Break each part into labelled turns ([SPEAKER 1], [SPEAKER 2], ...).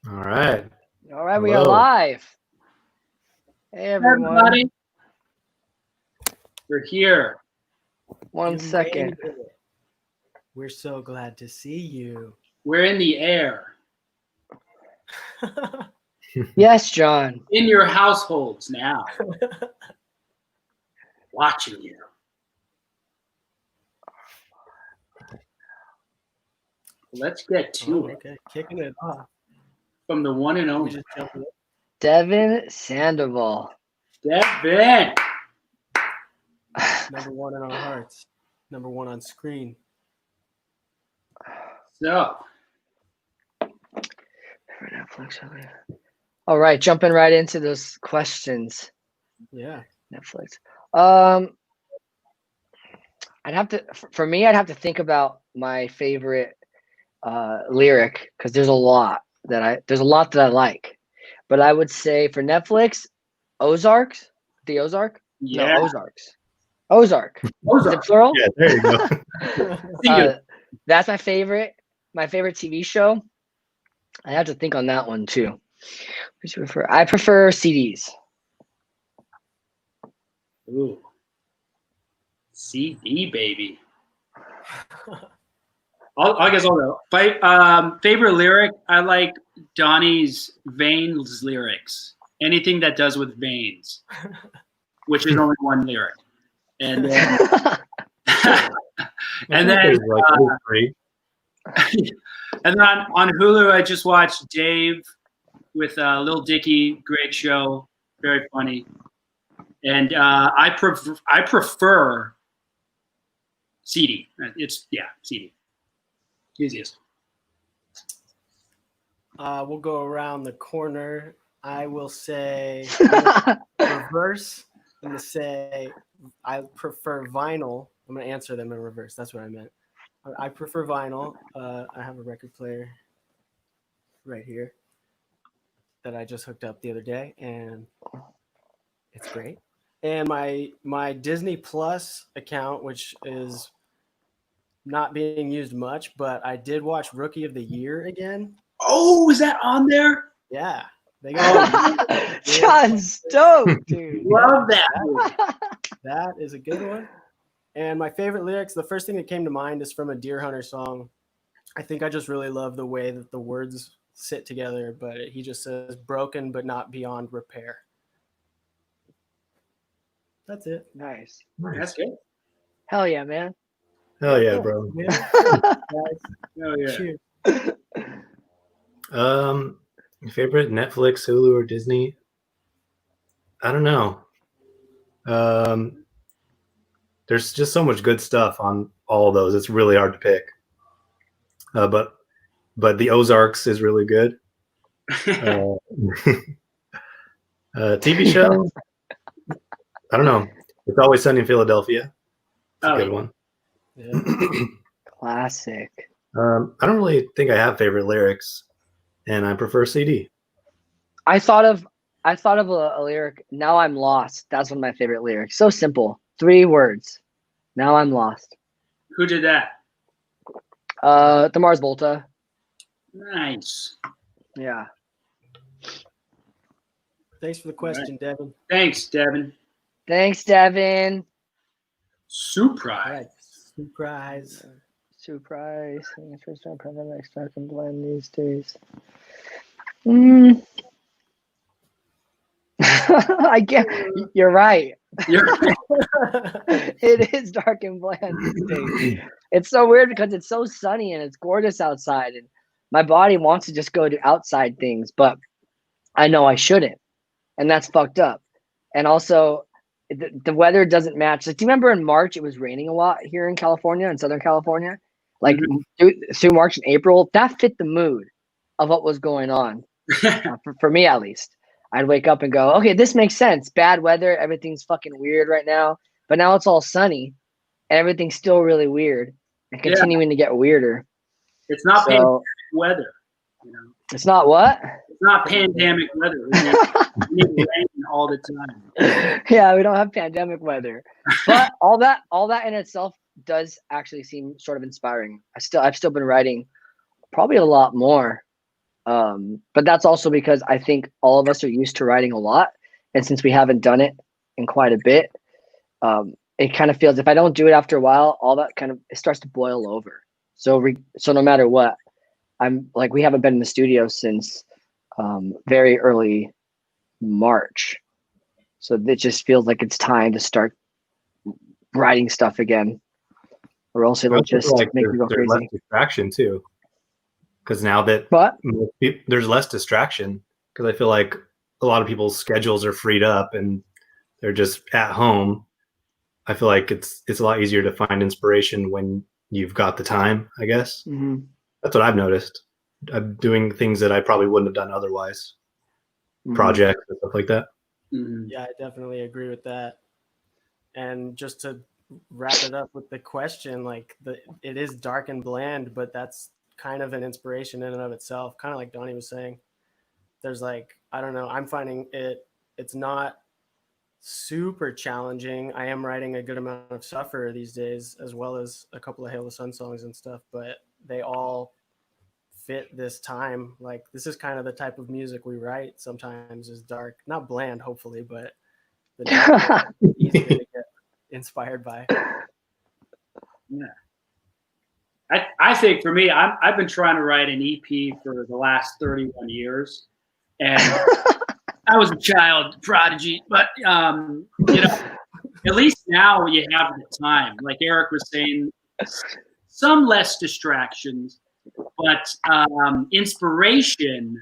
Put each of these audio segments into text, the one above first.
[SPEAKER 1] All right.
[SPEAKER 2] All right, we are
[SPEAKER 1] Hello.
[SPEAKER 2] live. Hey, everyone.
[SPEAKER 3] Everybody, we're here.
[SPEAKER 2] One
[SPEAKER 4] You
[SPEAKER 2] second.
[SPEAKER 4] made it. We're so glad to see you.
[SPEAKER 3] We're in the air,
[SPEAKER 2] Yes, John.
[SPEAKER 3] in your households now, watching you. Let's get to it.
[SPEAKER 4] Okay, kicking it off.
[SPEAKER 3] From the one and
[SPEAKER 4] We
[SPEAKER 3] only
[SPEAKER 4] just jumped in.
[SPEAKER 2] Devin Sandoval.
[SPEAKER 3] Devin.
[SPEAKER 4] Number one in our hearts. Number one on screen.
[SPEAKER 3] So,
[SPEAKER 2] All right, jumping right into those questions.
[SPEAKER 4] Yeah.
[SPEAKER 2] Netflix. I'd have to, for me, I'd have to think about my favorite lyric because there's a lot that I like. But I would say for Netflix, Ozarks, the Ozark?
[SPEAKER 3] yeah.
[SPEAKER 2] No, Ozarks. Ozark. Is
[SPEAKER 3] Ozark.
[SPEAKER 2] it plural?
[SPEAKER 1] Yeah, there you go.
[SPEAKER 2] That's my favorite TV show. I have to think on that one too. Which you prefer? I prefer CDs.
[SPEAKER 3] Ooh. CD, baby. I guess I'll go. Favorite lyric, I like Donnie's Veins lyrics. Anything that does with veins, which is only one lyric. And then, and then,
[SPEAKER 1] There's like three.
[SPEAKER 3] and then on Hulu, I just watched Dave with Lil Dicky. Great show, very funny. And I prefer CD. It's CD. Easiest.
[SPEAKER 4] We'll go around the corner. I will say reverse. I'm going to say I prefer vinyl. I'm going to answer them in reverse. That's what I meant. I prefer vinyl. I have a record player right here that I just hooked up the other day, and it's great. And my Disney Plus account, which is not being used much, but I did watch Rookie of the Year again.
[SPEAKER 3] Oh, is that on there?
[SPEAKER 4] Yeah. They got
[SPEAKER 2] John stoked, dude.
[SPEAKER 3] Love that.
[SPEAKER 4] That is a good one. And my favorite lyrics, the first thing that came to mind is from a Deer Hunter song. I think I just really love the way that the words sit together, but he just says broken but not beyond repair. That's it.
[SPEAKER 2] Nice.
[SPEAKER 3] That's good.
[SPEAKER 2] Hell yeah, man.
[SPEAKER 1] Hell yeah, bro.
[SPEAKER 4] Yeah.
[SPEAKER 3] Oh yeah.
[SPEAKER 4] Cheers.
[SPEAKER 1] Favorite Netflix, Hulu, or Disney? I don't know. There's just so much good stuff on all of those. It's really hard to pick. But the Ozarks is really good. TV show? I don't know. It's Always Sunny in Philadelphia. It's a good one.
[SPEAKER 4] Yeah.
[SPEAKER 2] Classic.
[SPEAKER 1] I don't really think I have favorite lyrics, and I prefer CD.
[SPEAKER 2] I thought of a lyric. Now I'm lost. That's one of my favorite lyrics. So simple. 3 words. Now I'm lost.
[SPEAKER 3] Who did that?
[SPEAKER 2] The Mars Volta.
[SPEAKER 3] Nice.
[SPEAKER 2] Yeah.
[SPEAKER 4] Thanks for the question, Devin.
[SPEAKER 3] Thanks, Devin.
[SPEAKER 2] Thanks, Devin.
[SPEAKER 3] Surprise.
[SPEAKER 4] All right. Surprise.
[SPEAKER 2] Surprise. First time pandemic stuck and blend these days. I get. You're right. It is dark and bland these days. It's so weird because it's so sunny and it's gorgeous outside, and my body wants to just go to outside things, but I know I shouldn't, and that's fucked up. And also, the weather doesn't match. Like, do you remember in March it was raining a lot here in California, in Southern California? Like through March and April, that fit the mood of what was going on for me at least. I'd wake up and go, okay, this makes sense. Bad weather, everything's fucking weird right now. But now it's all sunny, and everything's still really weird and continuing to get weirder.
[SPEAKER 3] It's not pandemic weather. You know?
[SPEAKER 2] It's not what?
[SPEAKER 3] It's not pandemic weather. We need rain all the time.
[SPEAKER 2] Yeah, we don't have pandemic weather. But all that in itself does actually seem sort of inspiring. I've still been writing probably a lot more But that's also because I think all of us are used to writing a lot, and since we haven't done it in quite a bit, it kind of feels, if I don't do it after a while, all that kind of, it starts to boil over. So no matter what, I'm like, we haven't been in the studio since very early March, so it just feels like it's time to start writing stuff again, or else it'll just make me go
[SPEAKER 1] there's
[SPEAKER 2] crazy.
[SPEAKER 1] less distraction too, because now that
[SPEAKER 2] But
[SPEAKER 1] there's less distraction, because I feel like a lot of people's schedules are freed up and they're just at home. I feel like it's a lot easier to find inspiration when you've got the time, I guess. That's what I've noticed. I'm doing things that I probably wouldn't have done otherwise, projects and stuff like that.
[SPEAKER 4] Yeah, I definitely agree with that. And just to wrap it up with the question, like it is dark and bland, but that's kind of an inspiration in and of itself. Kind of like Donnie was saying, there's like, I don't know, I'm finding it's not super challenging. I am writing a good amount of Suffer these days, as well as a couple of Hail the Sun songs and stuff, but they all fit this time. Like, this is kind of the type of music we write sometimes, is dark, not bland, hopefully, but the dark is easier to get inspired by.
[SPEAKER 3] Yeah. I think for me, I've been trying to write an EP for the last 31 years. And I was a child prodigy, but you know, at least now you have the time. Like Eric was saying, some less distractions, but inspiration,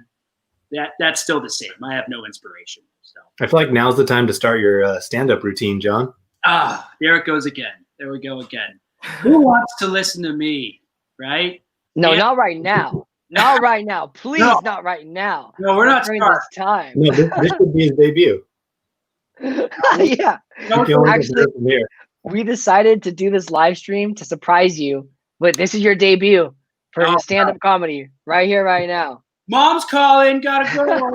[SPEAKER 3] that's still the same. I have no inspiration. So
[SPEAKER 1] I feel like now's the time to start your stand-up routine, John.
[SPEAKER 3] There it goes again. There we go again. Who wants to listen to me, right?
[SPEAKER 2] No,
[SPEAKER 3] Yeah.
[SPEAKER 2] not right now. Not right now. Please,
[SPEAKER 3] No.
[SPEAKER 2] not right now.
[SPEAKER 3] No, we're not
[SPEAKER 2] during
[SPEAKER 3] starting.
[SPEAKER 2] this time.
[SPEAKER 1] No, this should be his debut.
[SPEAKER 2] Yeah.
[SPEAKER 1] You can only
[SPEAKER 2] Actually,
[SPEAKER 1] go from here.
[SPEAKER 2] we decided to do this live stream to surprise you, but this is your debut for
[SPEAKER 3] Oh,
[SPEAKER 2] stand-up comedy right here, right now.
[SPEAKER 3] Mom's calling, gotta go.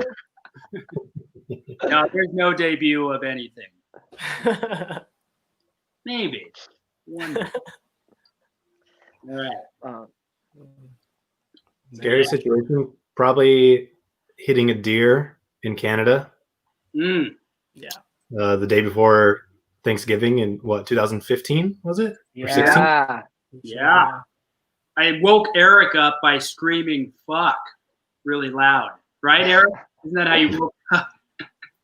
[SPEAKER 3] No, there's no debut of anything. Maybe. One day. All right.
[SPEAKER 1] Scary situation. Probably hitting a deer in Canada.
[SPEAKER 3] Yeah.
[SPEAKER 1] The day before Thanksgiving in 2015 was it? Or 16?
[SPEAKER 3] Yeah. I woke Eric up by screaming "fuck" really loud. Right, Eric? Isn't that how you woke up?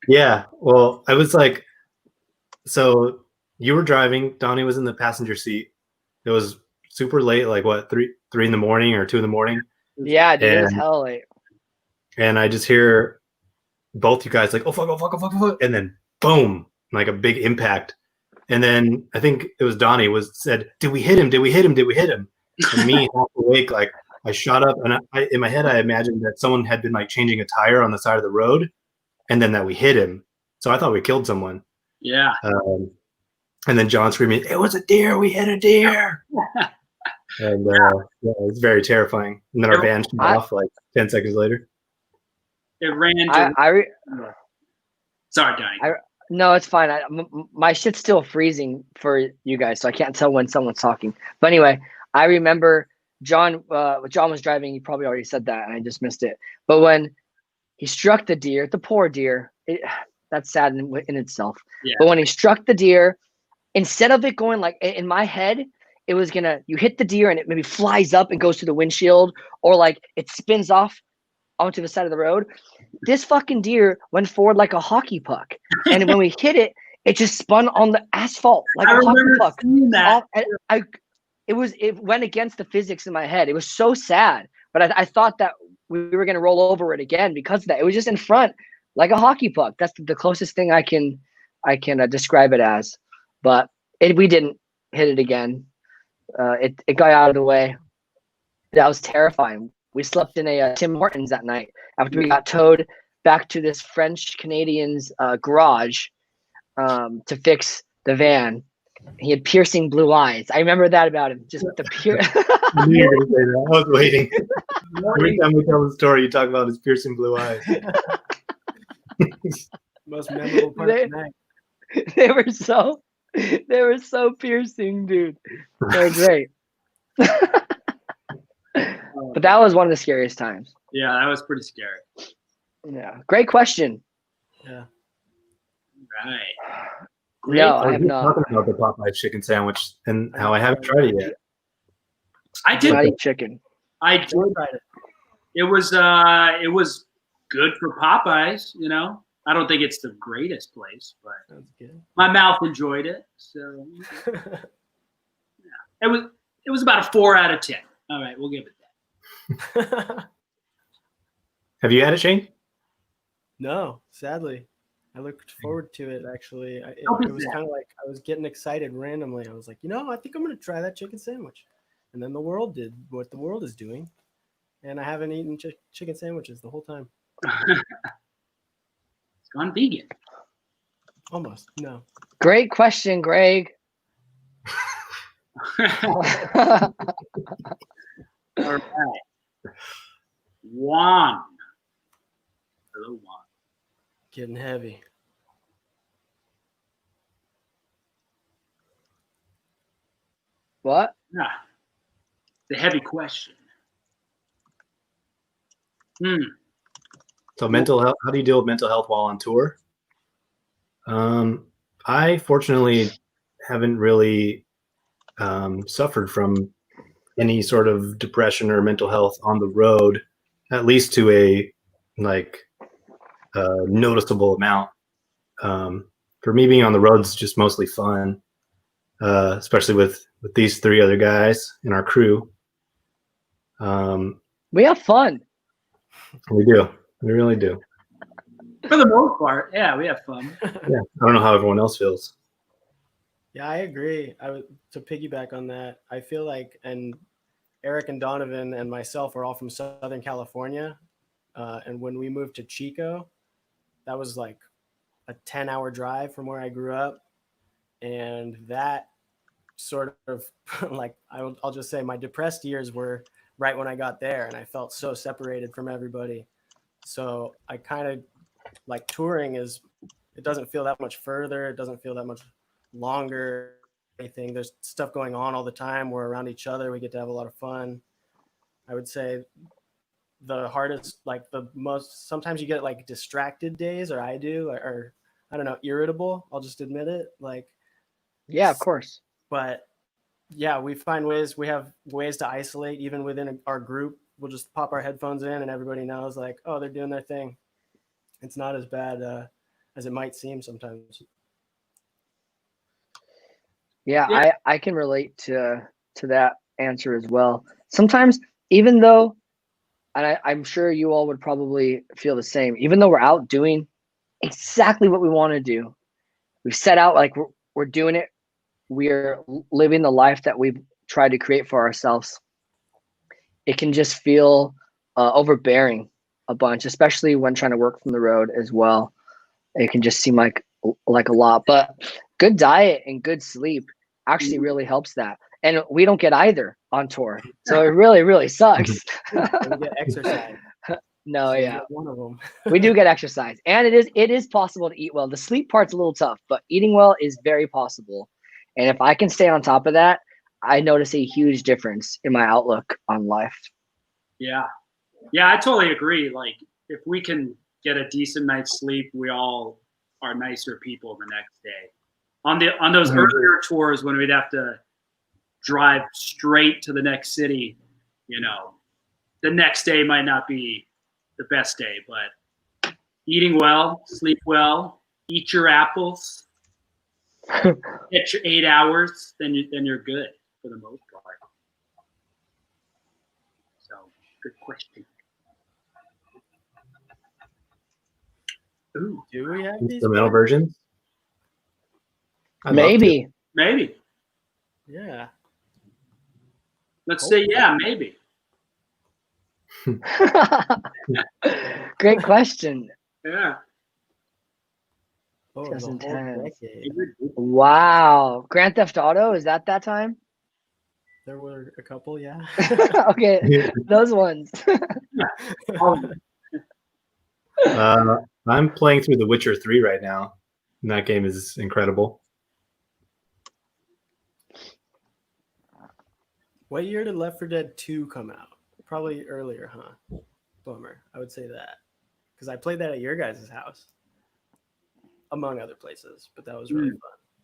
[SPEAKER 1] Yeah. Well, I was like, so you were driving. Donnie was in the passenger seat. It was super late, like what, 3 in the morning or 2 in the morning.
[SPEAKER 2] Yeah, dude, it was hell late.
[SPEAKER 1] And I just hear both you guys like, oh fuck, oh fuck, oh fuck, oh fuck, and then boom, like a big impact. And then I think it was Donnie said, did we hit him? Did we hit him? Did we hit him? And me, half awake, like I shot up, and I in my head I imagined that someone had been like changing a tire on the side of the road, and then that we hit him. So I thought we killed someone.
[SPEAKER 3] Yeah.
[SPEAKER 1] And then John screaming, "It was a deer! We hit a deer!" And yeah, it's very terrifying. And then our van shut off like 10 seconds later.
[SPEAKER 3] It ran. Sorry, Donnie.
[SPEAKER 2] No, it's fine. My shit's still freezing for you guys, so I can't tell when someone's talking. But anyway, I remember John was driving. He probably already said that, and I just missed it. But when he struck the deer, the poor deer, that's sad in itself. Yeah. But when he struck the deer, instead of it going like in my head, it was you hit the deer and it maybe flies up and goes through the windshield, or like it spins off onto the side of the road. This fucking deer went forward like a hockey puck, and when we hit it, it just spun on the asphalt like a hockey puck. That. It went against the physics in my head. It was so sad, but I thought that we were gonna roll over it again because of that. It was just in front like a hockey puck. That's the closest thing I can describe it as. But we didn't hit it again. It got out of the way. That was terrifying. We slept in a Tim Hortons that night after we got towed back to this French Canadian's garage to fix the van. He had piercing blue eyes. I remember that about him. Just the pure.
[SPEAKER 1] I knew you were gonna say that. I was waiting. Every time we tell the story, you talk about his piercing blue eyes.
[SPEAKER 4] Most memorable part of the night.
[SPEAKER 2] They were so piercing, dude. They're great. But that was one of the scariest times.
[SPEAKER 3] Yeah, that was pretty scary.
[SPEAKER 2] Yeah. Great question.
[SPEAKER 4] Yeah.
[SPEAKER 3] Right.
[SPEAKER 2] No,
[SPEAKER 1] I
[SPEAKER 2] I
[SPEAKER 1] was
[SPEAKER 2] have
[SPEAKER 1] just
[SPEAKER 2] not.
[SPEAKER 1] talking about the Popeye chicken sandwich and how I haven't tried it yet.
[SPEAKER 3] I
[SPEAKER 2] Do
[SPEAKER 3] did.
[SPEAKER 2] not eat chicken.
[SPEAKER 3] I did.
[SPEAKER 4] Tried it.
[SPEAKER 3] It was good for Popeyes. You know, I don't think it's the greatest place, but
[SPEAKER 4] Sounds good.
[SPEAKER 3] my mouth enjoyed it. So it was about a 4 out of 10. All right, we'll give it that.
[SPEAKER 1] Have you had it, Shane?
[SPEAKER 4] No, sadly. I looked forward to it actually.
[SPEAKER 3] Don't be
[SPEAKER 4] It was
[SPEAKER 3] sad.
[SPEAKER 4] kind of like I was getting excited randomly. I was like, I think I'm going to try that chicken sandwich. And then the world did what the world is doing. And I haven't eaten chicken sandwiches the whole time.
[SPEAKER 3] It's gone vegan.
[SPEAKER 4] Almost. No.
[SPEAKER 2] Great question, Greg.
[SPEAKER 3] All right. Juan. Hello, Juan.
[SPEAKER 4] Getting heavy.
[SPEAKER 2] What?
[SPEAKER 3] Yeah. The heavy question.
[SPEAKER 1] So mental health. How do you deal with mental health while on tour? I fortunately haven't really suffered from any sort of depression or mental health on the road, at least to a noticeable amount. For me, being on the road is just mostly fun, especially with these three other guys in our crew.
[SPEAKER 2] We have fun.
[SPEAKER 1] We do. We really do.
[SPEAKER 3] For the most part, yeah, we have fun.
[SPEAKER 1] Yeah. I don't know how everyone else feels.
[SPEAKER 4] Yeah, I agree. To piggyback on that, I feel like, and Eric and Donovan and myself are all from Southern California. And when we moved to Chico, that was like a 10-hour drive from where I grew up. And that sort of like, I'll just say my depressed years were right when I got there, and I felt so separated from everybody. So I kind of like touring it doesn't feel that much further. It doesn't feel that much longer. Anything. There's stuff going on all the time. We're around each other. We get to have a lot of fun. I would say the hardest, like the most, sometimes you get like distracted days, or I do, or I don't know, irritable. I'll just admit it. Like,
[SPEAKER 2] Yeah, of course.
[SPEAKER 4] but yeah, we have ways to isolate even within our group. We'll just pop our headphones in and everybody knows like, oh, they're doing their thing. It's not as bad as it might seem sometimes.
[SPEAKER 2] Yeah, I can relate to that answer as well. Sometimes, even though, and I'm sure you all would probably feel the same, even though we're out doing exactly what we want to do, we set out like we're doing it, we're living the life that we've tried to create for ourselves. It can just feel overbearing a bunch, especially when trying to work from the road as well. It can just seem like a lot, but good diet and good sleep actually really helps that. And we don't get either on tour. So it really sucks.
[SPEAKER 4] And we get exercise.
[SPEAKER 2] No,
[SPEAKER 4] So
[SPEAKER 2] yeah.
[SPEAKER 4] one of them.
[SPEAKER 2] We do get exercise. And it is possible to eat well. The sleep part's a little tough, but eating well is very possible. And if I can stay on top of that, I notice a huge difference in my outlook on life.
[SPEAKER 3] Yeah. Yeah, I totally agree. Like, if we can get a decent night's sleep, we all are nicer people the next day. On those earlier tours when we'd have to drive straight to the next city, the next day might not be the best day, but eating well, sleep well, eat your apples, get your 8 hours, then you're good for the most part. So, good question. Ooh,
[SPEAKER 4] Do we have these?
[SPEAKER 1] Instrumental versions? I'd love to.
[SPEAKER 2] Maybe.
[SPEAKER 3] maybe.
[SPEAKER 4] Yeah.
[SPEAKER 3] Let's say yeah, maybe.
[SPEAKER 2] Great question.
[SPEAKER 3] Yeah.
[SPEAKER 4] Oh, the whole
[SPEAKER 2] 2010.
[SPEAKER 4] decade.
[SPEAKER 2] Wow. Grand Theft Auto, is that time?
[SPEAKER 4] There were a couple, yeah.
[SPEAKER 2] Okay, those ones.
[SPEAKER 1] I'm playing through The Witcher 3 right now, and that game is incredible.
[SPEAKER 4] What year did Left 4 Dead 2 come out? Probably earlier, huh? Bummer. I would say that because I played that at your guys' house, among other places. But that was really fun.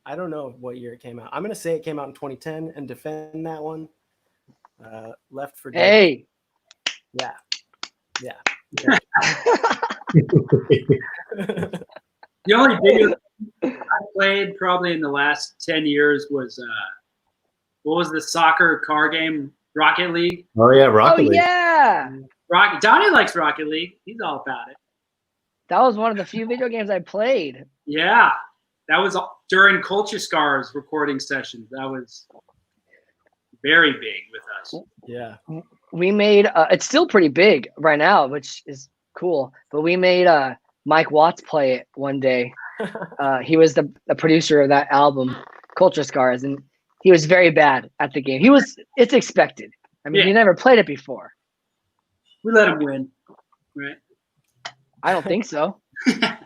[SPEAKER 4] I don't know what year it came out. I'm gonna say it came out in 2010 and defend that one. Left for Dead.
[SPEAKER 2] Hey.
[SPEAKER 4] Yeah.
[SPEAKER 3] The only video I played probably in the last 10 years was what was the soccer car game? Rocket League.
[SPEAKER 1] Oh yeah, Rocket League.
[SPEAKER 2] Yeah.
[SPEAKER 3] Donnie likes Rocket League. He's all about it.
[SPEAKER 2] That was one of the few video games I played.
[SPEAKER 3] Yeah, that was during Culture Scars recording sessions. That was very big with us.
[SPEAKER 4] Yeah.
[SPEAKER 2] We made it's still pretty big right now, which is cool. But we made Mike Watts play it one day. He was the producer of that album, Culture Scars, and he was very bad at the game. It's expected. I mean, he never played it before.
[SPEAKER 3] We let him win, right?
[SPEAKER 2] I don't think so.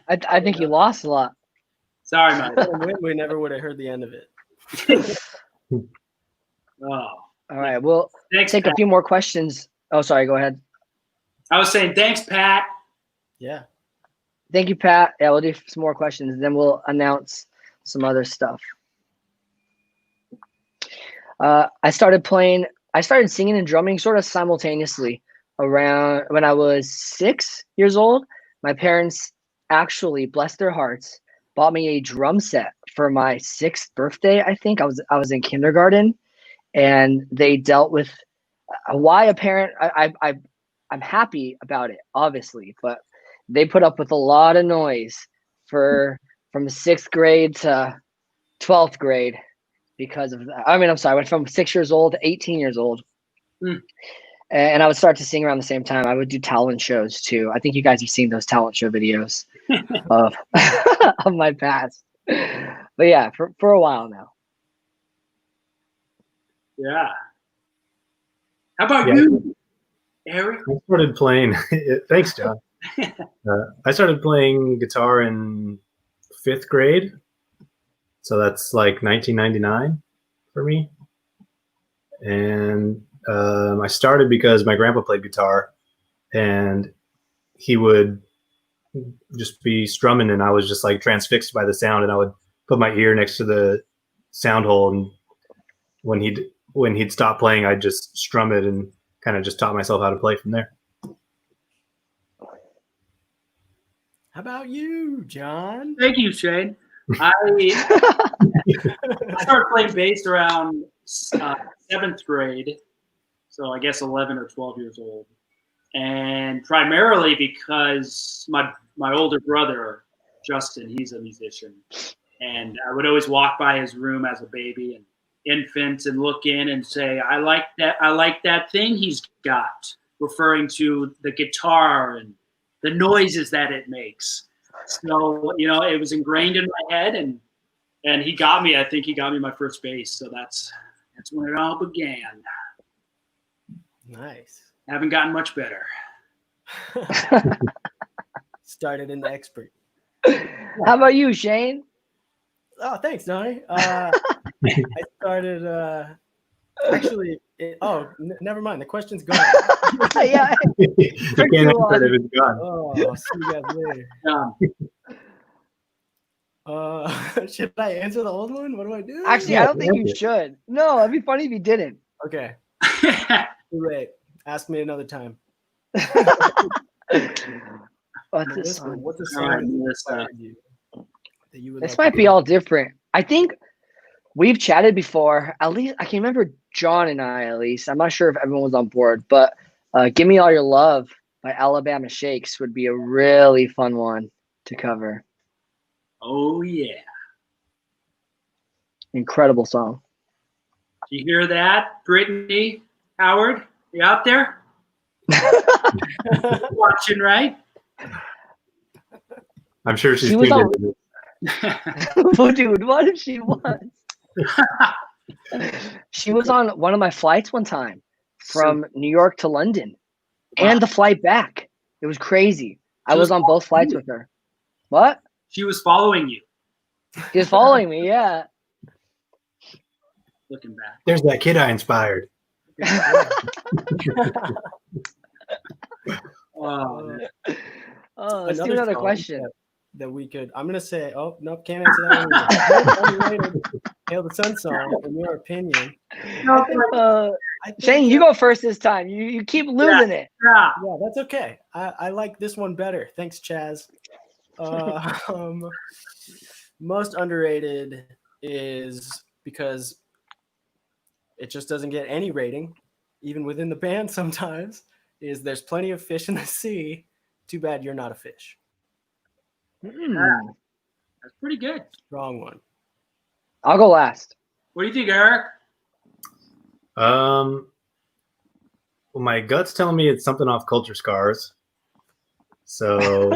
[SPEAKER 2] I think he lost a lot.
[SPEAKER 3] Sorry, Mike.
[SPEAKER 4] We never would have heard the end of it.
[SPEAKER 3] Oh.
[SPEAKER 2] All right, we'll
[SPEAKER 3] Thanks,
[SPEAKER 2] take
[SPEAKER 3] Pat.
[SPEAKER 2] a few more questions. Oh, sorry, go ahead.
[SPEAKER 3] I was saying thanks, Pat.
[SPEAKER 4] Yeah.
[SPEAKER 2] Thank you, Pat. Yeah, we'll do some more questions, then we'll announce some other stuff. I started singing and drumming sort of simultaneously around when I was 6 years old. My parents actually, bless their hearts, bought me a drum set for my 6th birthday. I think I was in kindergarten, and they dealt with why a parent. I'm happy about it, obviously, but they put up with a lot of noise from 6th grade to 12th grade because of that. I mean, I'm sorry, I went from 6 years old to 18 years old. And I would start to sing around the same time. I would do talent shows too. I think you guys have seen those talent show videos of of my past. But yeah, for a while now.
[SPEAKER 3] Yeah. How about you, Eric?
[SPEAKER 1] I started playing. Thanks, John. I started playing guitar in 5th grade, so that's like 1999 for me. And I started because my grandpa played guitar, and he would just be strumming, and I was just like transfixed by the sound, and I would put my ear next to the sound hole, and when he'd stop playing, I'd just strum it and kind of just taught myself how to play from there.
[SPEAKER 4] How about you, John?
[SPEAKER 3] Thank you, Shane. I started playing bass around 7th grade, so I guess 11 or 12 years old, and primarily because my older brother Justin, he's a musician, and I would always walk by his room as a baby and infant and look in and say, I like that thing he's got, referring to the guitar and the noises that it makes. So, it was ingrained in my head, and he got me. I think he got me my first bass. So that's when it all began.
[SPEAKER 4] Nice.
[SPEAKER 3] Haven't gotten much better.
[SPEAKER 4] Started in the expert.
[SPEAKER 2] How about you, Shane?
[SPEAKER 4] Oh, thanks, Donnie. I started actually. Never mind. The question's gone.
[SPEAKER 2] Yeah.
[SPEAKER 1] You can't answer it if it's gone.
[SPEAKER 4] Oh, I'll see you guys later. Should I answer the old one? What do I do?
[SPEAKER 2] Actually, I don't think you should. No, it'd be funny if you didn't.
[SPEAKER 4] Okay. Too late. Ask me another time.
[SPEAKER 2] What's this song?
[SPEAKER 4] What's a
[SPEAKER 3] All right,
[SPEAKER 4] song
[SPEAKER 3] Melissa.
[SPEAKER 4] that you would
[SPEAKER 2] This
[SPEAKER 4] like
[SPEAKER 2] might
[SPEAKER 4] to
[SPEAKER 2] be
[SPEAKER 4] do?
[SPEAKER 2] all different. I think we've chatted before. At least I can remember John and I, at least. I'm not sure if everyone was on board, but Give Me All Your Love by Alabama Shakes would be a really fun one to cover.
[SPEAKER 3] Oh, yeah.
[SPEAKER 2] Incredible song.
[SPEAKER 3] Do you hear that, Brittany Howard? You out there? Watching, right?
[SPEAKER 1] I'm sure she's
[SPEAKER 2] She was
[SPEAKER 1] tuned
[SPEAKER 2] on-
[SPEAKER 1] into this.
[SPEAKER 2] Oh, dude, what if she was? She was on one of my flights one time from New York to London and the flight back. It was crazy. I was on both flights with her. What?
[SPEAKER 3] She was following you,
[SPEAKER 2] She was following me, yeah.
[SPEAKER 3] looking back.
[SPEAKER 1] There's that kid I inspired.
[SPEAKER 2] Let's do another
[SPEAKER 4] song
[SPEAKER 2] question.
[SPEAKER 4] that we could. I'm gonna say. Oh nope, can't answer that one either. Most underrated Hail the Sun song, in your opinion. I think,
[SPEAKER 2] Shane, you go first this time. You keep losing it.
[SPEAKER 3] Yeah.
[SPEAKER 4] Yeah, that's okay. I like this one better. Thanks, Chaz. Most underrated is because it just doesn't get any rating, even within the band sometimes, is There's Plenty of Fish in the Sea. Too bad you're not a fish.
[SPEAKER 3] That's pretty good.
[SPEAKER 4] Wrong one.
[SPEAKER 2] I'll go last.
[SPEAKER 3] What do you think, Eric?
[SPEAKER 1] Well, my gut's telling me it's something off Culture Scars. So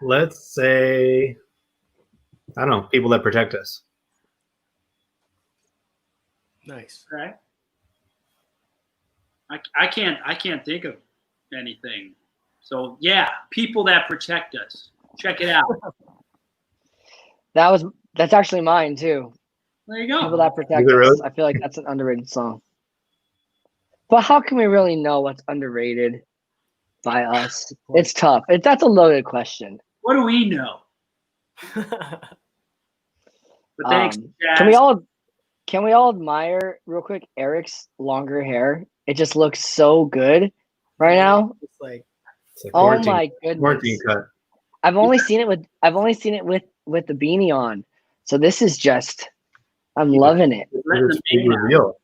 [SPEAKER 1] let's say, I don't know, People That Protect Us.
[SPEAKER 4] Nice.
[SPEAKER 3] Okay. I can't think of anything. So yeah, People That Protect Us. Check it out.
[SPEAKER 2] That's actually mine too.
[SPEAKER 3] There you go.
[SPEAKER 2] People That Protect
[SPEAKER 1] Is it
[SPEAKER 2] Us.
[SPEAKER 1] really?
[SPEAKER 2] I feel like that's an underrated song. But how can we really know what's underrated by us? It's tough. That's a loaded question.
[SPEAKER 3] What do we know? But thanks, Jazz.
[SPEAKER 2] Can we all admire real quick Eric's longer hair? It just looks so good right now.
[SPEAKER 4] It's like
[SPEAKER 1] It's like
[SPEAKER 2] Oh
[SPEAKER 1] quarantine,
[SPEAKER 2] my goodness.
[SPEAKER 1] quarantine cut.
[SPEAKER 2] I've only seen it with the beanie on. So this is just I'm loving it.
[SPEAKER 3] Letting
[SPEAKER 1] It's
[SPEAKER 3] them
[SPEAKER 1] big
[SPEAKER 3] hang out.
[SPEAKER 1] reveal.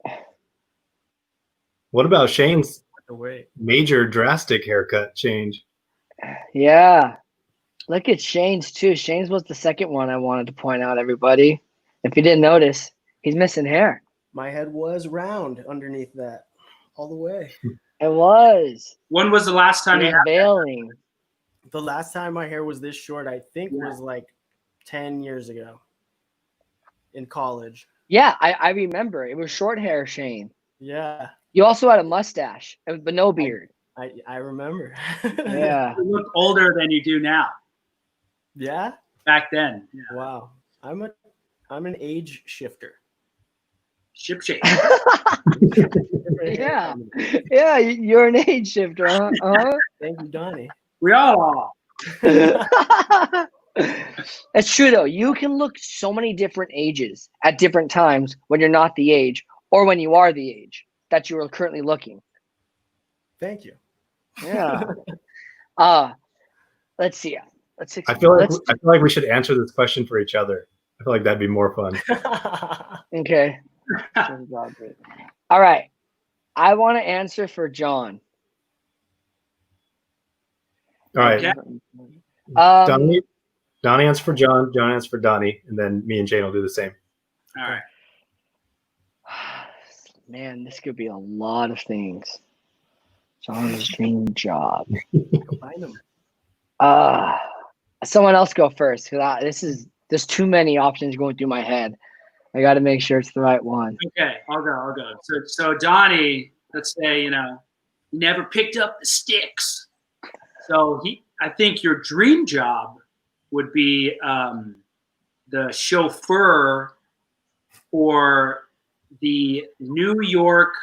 [SPEAKER 1] What about Shane's
[SPEAKER 4] the way.
[SPEAKER 1] major drastic haircut change?
[SPEAKER 2] Yeah. Look at Shane's too. Shane's was the second one I wanted to point out, everybody. If you didn't notice, he's missing hair.
[SPEAKER 4] My head was round underneath that, all the way.
[SPEAKER 2] It was.
[SPEAKER 3] When was the last time you had
[SPEAKER 2] Unveiling.
[SPEAKER 4] The last time my hair was this short, I think,
[SPEAKER 3] Yeah.
[SPEAKER 4] was like 10 years ago in college.
[SPEAKER 2] Yeah, I remember. It was short hair, Shane.
[SPEAKER 4] Yeah,
[SPEAKER 2] You also had a mustache, but no beard.
[SPEAKER 4] I remember.
[SPEAKER 2] Yeah.
[SPEAKER 3] you look older than you do now?
[SPEAKER 4] Yeah.
[SPEAKER 3] Back then. Yeah.
[SPEAKER 4] Wow. I'm an age shifter.
[SPEAKER 3] Ship shape.
[SPEAKER 2] Yeah. Yeah, you're an age shifter, huh? Uh-huh.
[SPEAKER 4] Thank you, Donnie.
[SPEAKER 3] We all are.
[SPEAKER 2] That's true though. You can look so many different ages at different times when you're not the age or when you are the age that you are currently looking.
[SPEAKER 4] Thank you.
[SPEAKER 2] Yeah. Let's see.
[SPEAKER 1] I feel like we should answer this question for each other. I feel like that'd be more fun.
[SPEAKER 2] Okay. All right. I want to answer for John.
[SPEAKER 1] All right.
[SPEAKER 3] Okay.
[SPEAKER 1] Donnie answers for John answers for Donnie, and then me and Jane will do the same.
[SPEAKER 3] All right.
[SPEAKER 2] Man, this could be a lot of things. John's dream job.
[SPEAKER 4] Find them.
[SPEAKER 2] Someone else go first because there's too many options going through my head. I got to make sure it's the right one.
[SPEAKER 3] Okay, I'll go. So Donnie, let's say, he never picked up the sticks. So I think your dream job would be the chauffeur for the New York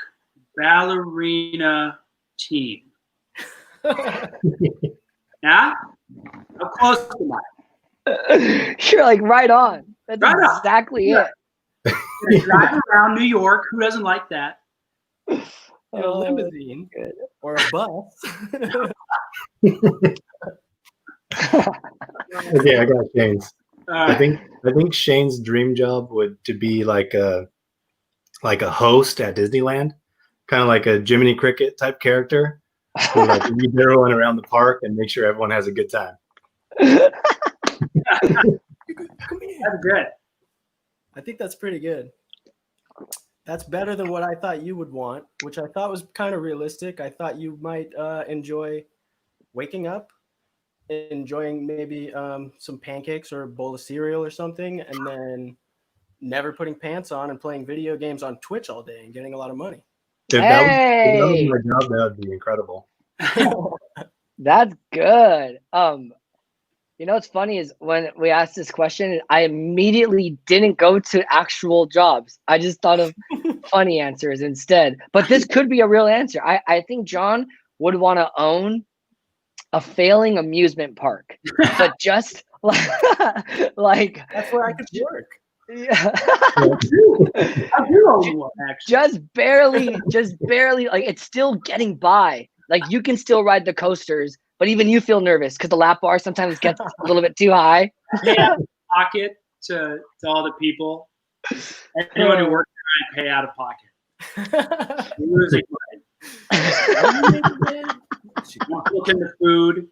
[SPEAKER 3] ballerina team. Yeah? How close am I?
[SPEAKER 2] You're like right on. That's
[SPEAKER 3] Right on.
[SPEAKER 2] exactly
[SPEAKER 3] Yeah.
[SPEAKER 2] it.
[SPEAKER 3] Driving around New York, who doesn't like that?
[SPEAKER 4] In a limousine
[SPEAKER 2] good.
[SPEAKER 4] or a bus.
[SPEAKER 1] Okay, I got Shane's.
[SPEAKER 3] Uh,
[SPEAKER 1] I think Shane's dream job would to be like a host at Disneyland, kind of like a Jiminy Cricket type character, who like leads everyone around the park and make sure everyone has a good time.
[SPEAKER 3] that's good.
[SPEAKER 4] I think that's pretty good. That's better than what I thought you would want, which I thought was kind of realistic. I thought you might enjoy waking up, enjoying maybe some pancakes or a bowl of cereal or something, and then never putting pants on and playing video games on Twitch all day and getting a lot of money.
[SPEAKER 1] If that was
[SPEAKER 2] Hey!
[SPEAKER 1] my job, that would be incredible.
[SPEAKER 2] That's good. What's funny is when we asked this question, I immediately didn't go to actual jobs. I just thought of funny answers instead. But this could be a real answer. I think John would want to own a failing amusement park, but just like
[SPEAKER 4] That's where I could work.
[SPEAKER 2] yeah.
[SPEAKER 3] I do own one, actually.
[SPEAKER 2] just barely like it's still getting by. Like you can still ride the coasters, but even you feel nervous because the lap bar sometimes gets a little bit too high.
[SPEAKER 3] Pay out of pocket to all the people. Anyone who works there, I pay out of pocket. Losing money. Look in the food.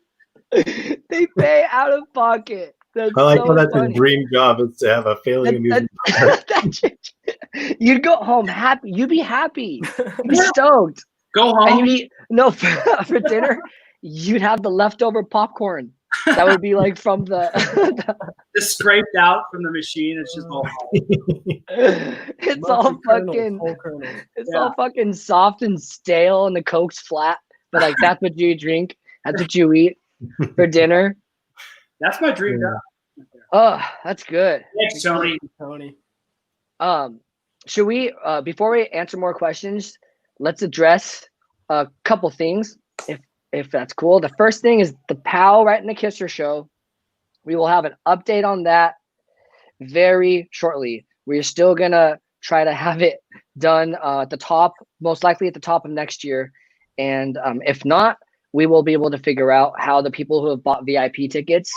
[SPEAKER 2] They pay out of pocket. That's
[SPEAKER 1] I like
[SPEAKER 2] so
[SPEAKER 1] how that's
[SPEAKER 2] funny.
[SPEAKER 1] his dream job is to have a failing amusement park.
[SPEAKER 2] You'd go home happy. You'd be happy. You'd be stoked.
[SPEAKER 3] Go
[SPEAKER 2] And
[SPEAKER 3] home.
[SPEAKER 2] you'd eat for dinner. You'd have the leftover popcorn. That would be like from the.
[SPEAKER 3] Just scraped out from the machine. It's just all.
[SPEAKER 2] It's all fucking. It's all fucking soft and stale, and the Coke's flat. But like that's what you drink. That's what you eat for dinner.
[SPEAKER 3] That's my dream job.
[SPEAKER 2] Oh, that's good.
[SPEAKER 3] Thanks, Tony.
[SPEAKER 2] Should we before we answer more questions, let's address a couple things if that's cool. The first thing is the POW Right in the Kisser show. We will have an update on that very shortly. We're still gonna try to have it done at the top, most likely at the top of next year. And if not, we will be able to figure out how the people who have bought VIP tickets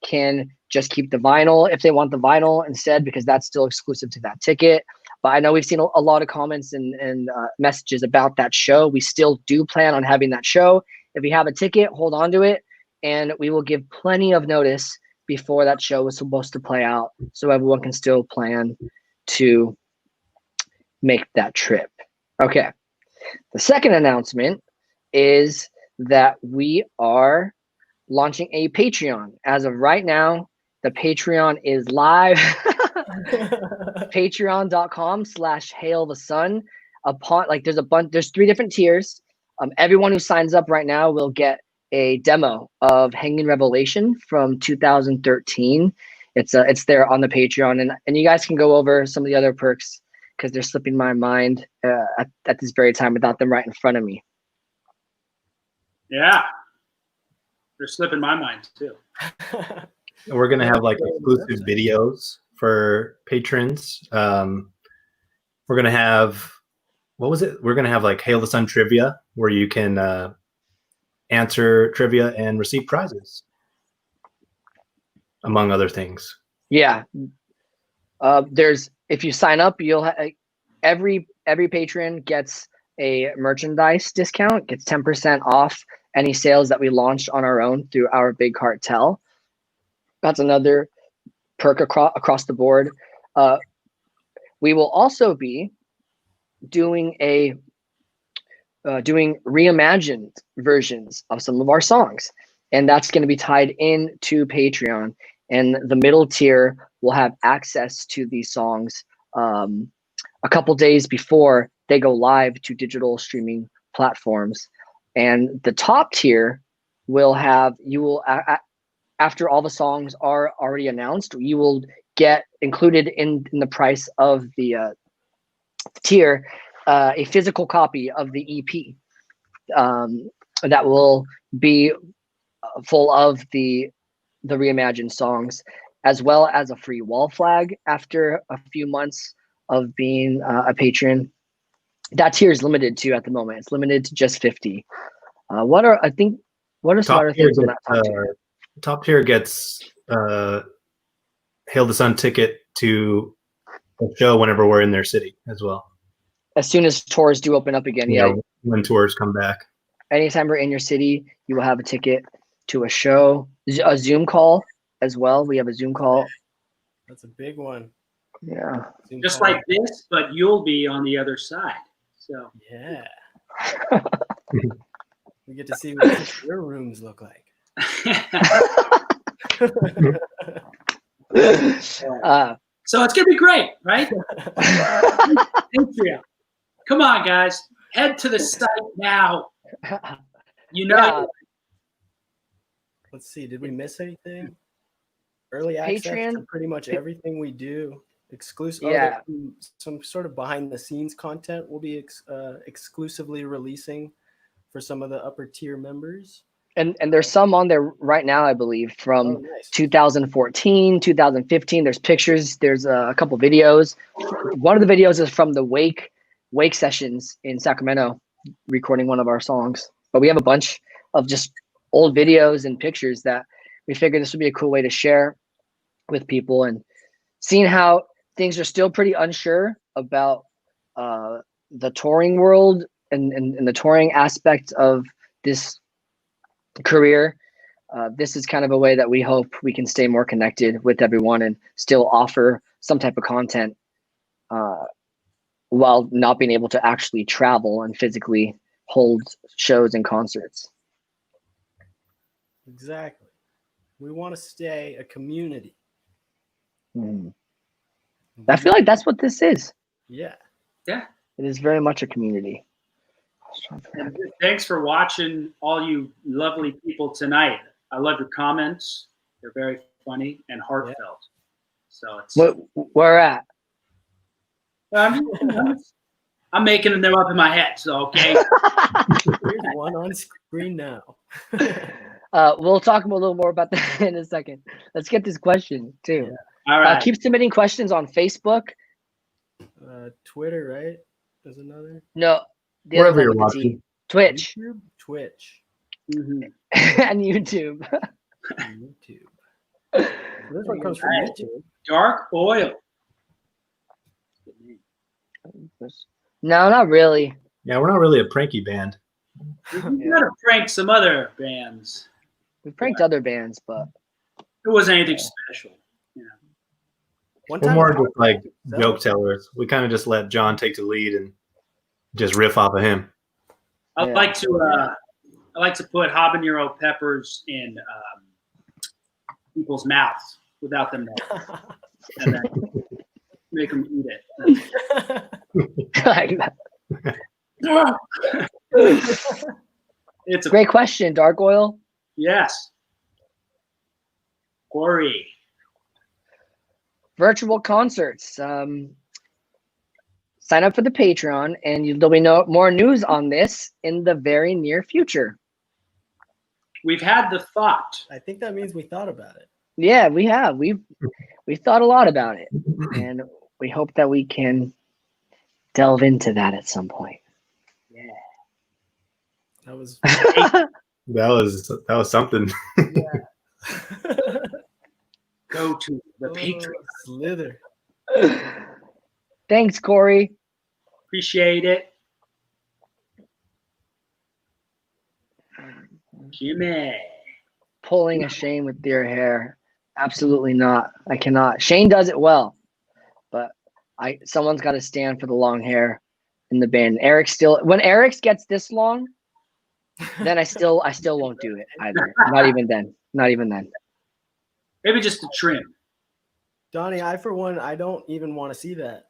[SPEAKER 2] can just keep the vinyl if they want the vinyl instead, because that's still exclusive to that ticket. But I know we've seen a lot of comments and messages about that show. We still do plan on having that show. If you have a ticket, hold on to it, and we will give plenty of notice before that show is supposed to play out, so everyone can still plan to make that trip. Okay. The second announcement is that we are launching a Patreon. As of right now, the Patreon is live. Patreon.com/hailthesun. There's 3 different tiers. Everyone who signs up right now will get a demo of Hanging Revelation from 2013. It's there on the Patreon, and you guys can go over some of the other perks because they're slipping my mind at this very time without them right in front of me.
[SPEAKER 3] Yeah. They're slipping my mind too.
[SPEAKER 1] We're gonna have like exclusive videos for patrons. We're gonna have We're gonna have like Hail the Sun trivia where you can answer trivia and receive prizes, among other things.
[SPEAKER 2] Yeah. If you sign up, you'll every patron gets a merchandise discount, gets 10% off any sales that we launched on our own through our big cartel. That's another perk across the board. We will also be doing doing reimagined versions of some of our songs, and that's going to be tied into Patreon. And the middle tier will have access to these songs a couple days before they go live to digital streaming platforms. And the top tier will have, after all the songs are already announced, you will get included in the price of the tier a physical copy of the EP that will be full of the reimagined songs, as well as a free wall flag after a few months of being a patron. That tier is limited to, at the moment, it's limited to just 50. What are some other things on that top tier?
[SPEAKER 1] Top tier gets Hail the Sun ticket to a show whenever we're in their city as well.
[SPEAKER 2] As soon as tours do open up again, yeah.
[SPEAKER 1] When tours come back.
[SPEAKER 2] Anytime we're in your city, you will have a ticket to a show, a Zoom call as well. We have a Zoom call.
[SPEAKER 4] That's a big one.
[SPEAKER 2] Yeah.
[SPEAKER 3] Just like this, but you'll be on the other side. So
[SPEAKER 4] yeah. We get to see what your rooms look like.
[SPEAKER 3] So it's gonna be great, right? Patreon. Come on, guys. Head to the site now. You know.
[SPEAKER 2] Yeah.
[SPEAKER 4] Let's see. Did we miss anything? Early access
[SPEAKER 2] Patreon?
[SPEAKER 4] to pretty much everything we do. Exclusive.
[SPEAKER 2] Yeah.
[SPEAKER 4] Some sort of behind the scenes content will be exclusively releasing for some of the upper tier members.
[SPEAKER 2] And there's some on there right now, I believe, from
[SPEAKER 4] Nice.
[SPEAKER 2] 2014, 2015. There's pictures. There's a couple videos. One of the videos is from the wake sessions in Sacramento, recording one of our songs. But we have a bunch of just old videos and pictures that we figured this would be a cool way to share with people, and seeing how things are still pretty unsure about the touring world and the touring aspect of this career. This is kind of a way that we hope we can stay more connected with everyone and still offer some type of content while not being able to actually travel and physically hold shows and concerts.
[SPEAKER 4] Exactly. We want to stay a community.
[SPEAKER 2] I feel like that's what this is.
[SPEAKER 4] Yeah.
[SPEAKER 3] Yeah.
[SPEAKER 2] It is very much a community.
[SPEAKER 3] And thanks for watching, all you lovely people tonight. I love your comments. They're very funny and heartfelt. Yeah. So it's
[SPEAKER 2] where at?
[SPEAKER 3] I'm making them up in my head. So okay.
[SPEAKER 4] Here's one on screen now.
[SPEAKER 2] We'll talk a little more about that in a second. Let's get this question too.
[SPEAKER 3] Yeah. All right.
[SPEAKER 2] Keep submitting questions on Facebook.
[SPEAKER 4] Twitter, right? There's another.
[SPEAKER 2] No.
[SPEAKER 1] Wherever you're watching.
[SPEAKER 2] Twitch.
[SPEAKER 4] YouTube? Twitch.
[SPEAKER 2] Mm-hmm. And YouTube.
[SPEAKER 4] YouTube. So this one comes from YouTube.
[SPEAKER 3] Dark Oil.
[SPEAKER 2] No, not really.
[SPEAKER 1] Yeah, we're not really a pranky band.
[SPEAKER 3] We gotta prank some other bands.
[SPEAKER 2] We pranked other bands, but
[SPEAKER 3] it wasn't anything special. You know.
[SPEAKER 1] We're more just like joke tellers. We kind of just let John take the lead and just riff off of him.
[SPEAKER 3] I like to put habanero peppers in people's mouths without them knowing, and then make them eat it. It's a
[SPEAKER 2] great question, Dark Oil.
[SPEAKER 3] Yes. Corey.
[SPEAKER 2] Virtual concerts. Sign up for the Patreon, and there'll be more news on this in the very near future.
[SPEAKER 3] We've had the thought.
[SPEAKER 4] I think that means we thought about it.
[SPEAKER 2] Yeah, we have. We've thought a lot about it, and we hope that we can delve into that at some point.
[SPEAKER 3] Yeah.
[SPEAKER 4] That was
[SPEAKER 1] that was something.
[SPEAKER 3] Yeah. Go to the Patreon.
[SPEAKER 4] Slither.
[SPEAKER 2] Thanks, Corey.
[SPEAKER 3] Appreciate it. Jimmy.
[SPEAKER 2] Pulling a Shane with your hair. Absolutely not. I cannot. Shane does it well, but someone's got to stand for the long hair in the band. When Eric's gets this long, then I still won't do it either. Not even then. Not even then.
[SPEAKER 3] Maybe just a trim.
[SPEAKER 4] Donnie, for one, I don't even want to see that.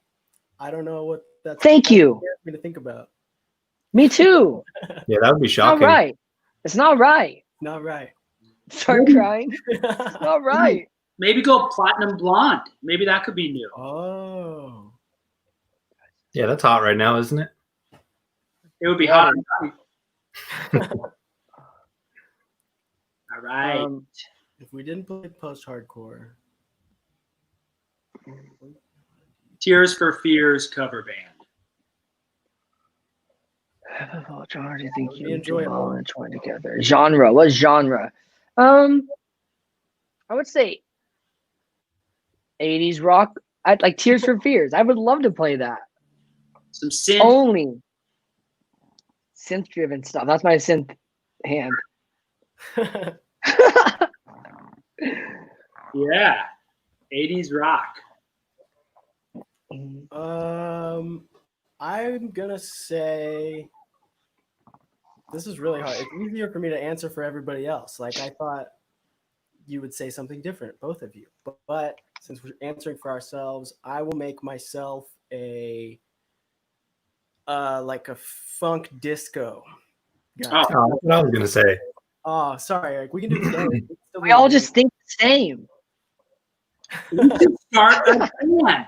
[SPEAKER 4] I don't know what that's.
[SPEAKER 2] Thank you.
[SPEAKER 4] Me to think about.
[SPEAKER 2] Me too.
[SPEAKER 1] Yeah, that would be shocking.
[SPEAKER 2] Not right. It's not right.
[SPEAKER 4] Not right.
[SPEAKER 2] Start crying. It's not right.
[SPEAKER 3] Maybe go platinum blonde. Maybe that could be new.
[SPEAKER 4] Oh.
[SPEAKER 1] Yeah, that's hot right now, isn't it?
[SPEAKER 3] It would be hot. All right.
[SPEAKER 4] If we didn't play post-hardcore.
[SPEAKER 2] Tears
[SPEAKER 3] for Fears cover band.
[SPEAKER 2] Genre, do you think you
[SPEAKER 4] enjoy
[SPEAKER 2] all and join together? Genre. What genre? I would say 80s rock. I'd like Tears for Fears. I would love to play that.
[SPEAKER 3] Some synth.
[SPEAKER 2] Only synth-driven stuff. That's my synth hand.
[SPEAKER 3] Yeah. 80s rock.
[SPEAKER 4] I'm gonna say this is really hard. It's easier for me to answer for everybody else. Like I thought you would say something different, both of you. But since we're answering for ourselves, I will make myself a like a funk disco guy.
[SPEAKER 1] Oh, that's what I was gonna say.
[SPEAKER 4] Oh, sorry, Eric. We can do the same.
[SPEAKER 2] We all just think the same.
[SPEAKER 3] We should start a band.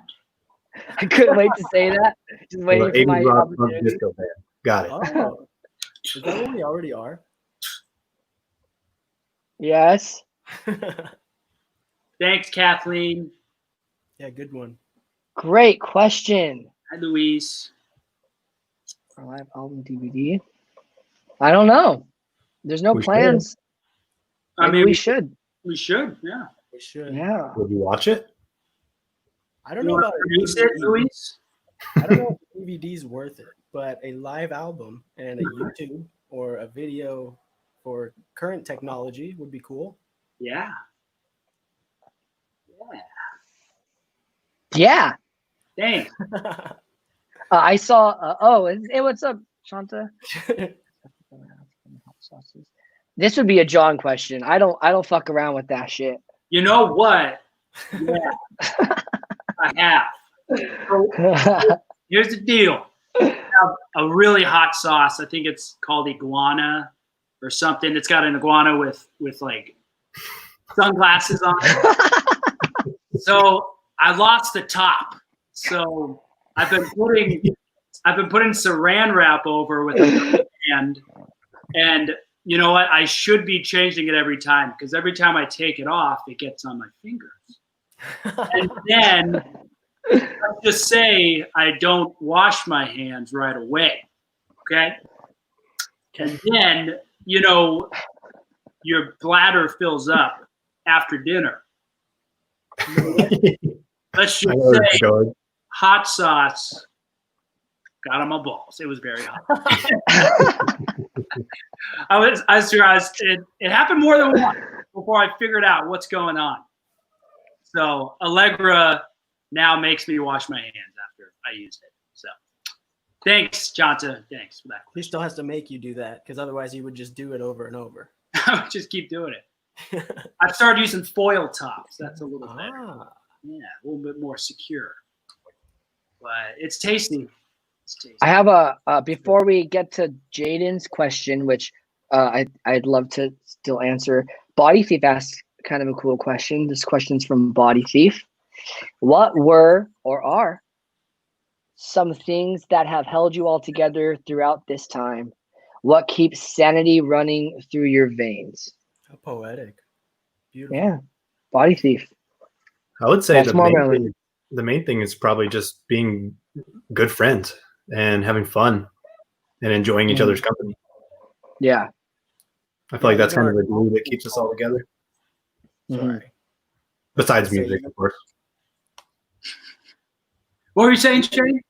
[SPEAKER 2] I couldn't wait to say that. Just waiting for my opportunity.
[SPEAKER 1] Disco band. Got it.
[SPEAKER 4] Oh. Is that what we already are?
[SPEAKER 2] Yes.
[SPEAKER 3] Thanks, Kathleen.
[SPEAKER 4] Yeah, good one.
[SPEAKER 2] Great question.
[SPEAKER 3] Hi, Louise.
[SPEAKER 2] Our live album DVD. I don't know. There's no
[SPEAKER 1] We should.
[SPEAKER 2] plans.
[SPEAKER 3] I
[SPEAKER 2] Maybe
[SPEAKER 3] mean,
[SPEAKER 2] we should.
[SPEAKER 3] we should. Yeah.
[SPEAKER 4] We should.
[SPEAKER 2] Yeah.
[SPEAKER 1] Would you watch it?
[SPEAKER 4] I don't
[SPEAKER 3] You
[SPEAKER 4] know
[SPEAKER 3] want
[SPEAKER 4] about
[SPEAKER 3] to
[SPEAKER 4] a
[SPEAKER 3] produce it,
[SPEAKER 4] DVD.
[SPEAKER 3] Louise?
[SPEAKER 4] I don't know if DVD's worth it, but a live album and a YouTube or a video for current technology would be cool.
[SPEAKER 3] Yeah.
[SPEAKER 2] Yeah.
[SPEAKER 3] Thanks.
[SPEAKER 2] I saw. Hey, what's up, Shanta? This would be a John question. I don't fuck around with that shit.
[SPEAKER 3] You know what? Yeah, I have. So, here's the deal. I have a really hot sauce. I think it's called iguana or something. It's got an iguana with like sunglasses on it. So I lost the top. So I've been putting saran wrap over with a hand. And you know what? I should be changing it every time because every time I take it off, it gets on my fingers. And then let's just say I don't wash my hands right away. Okay. And then, you know, your bladder fills up after dinner. Let's just say hot sauce got on my balls. It was very hot. It happened more than once before I figured out what's going on. So Allegra now makes me wash my hands after I used it. So thanks, Jonta. Thanks for that.
[SPEAKER 4] He still has to make you do that because otherwise he would just do it over and over.
[SPEAKER 3] I would just keep doing it. I've started using foil tops. That's a little better. Yeah, a little bit more secure. But it's tasty.
[SPEAKER 2] I have a before we get to Jaden's question, which I'd love to still answer. Body Thief asked kind of a cool question. This question's from Body Thief. What were or are some things that have held you all together throughout this time? What keeps sanity running through your veins?
[SPEAKER 4] How poetic. Beautiful.
[SPEAKER 2] Yeah, Body Thief.
[SPEAKER 1] I would say
[SPEAKER 2] That's
[SPEAKER 1] the main thing is probably just being good friends and having fun and enjoying each other's company.
[SPEAKER 2] Yeah.
[SPEAKER 1] I feel like that's kind of the glue that keeps us all together.
[SPEAKER 4] Sorry.
[SPEAKER 1] Besides music, of course.
[SPEAKER 3] What were you saying, Shane?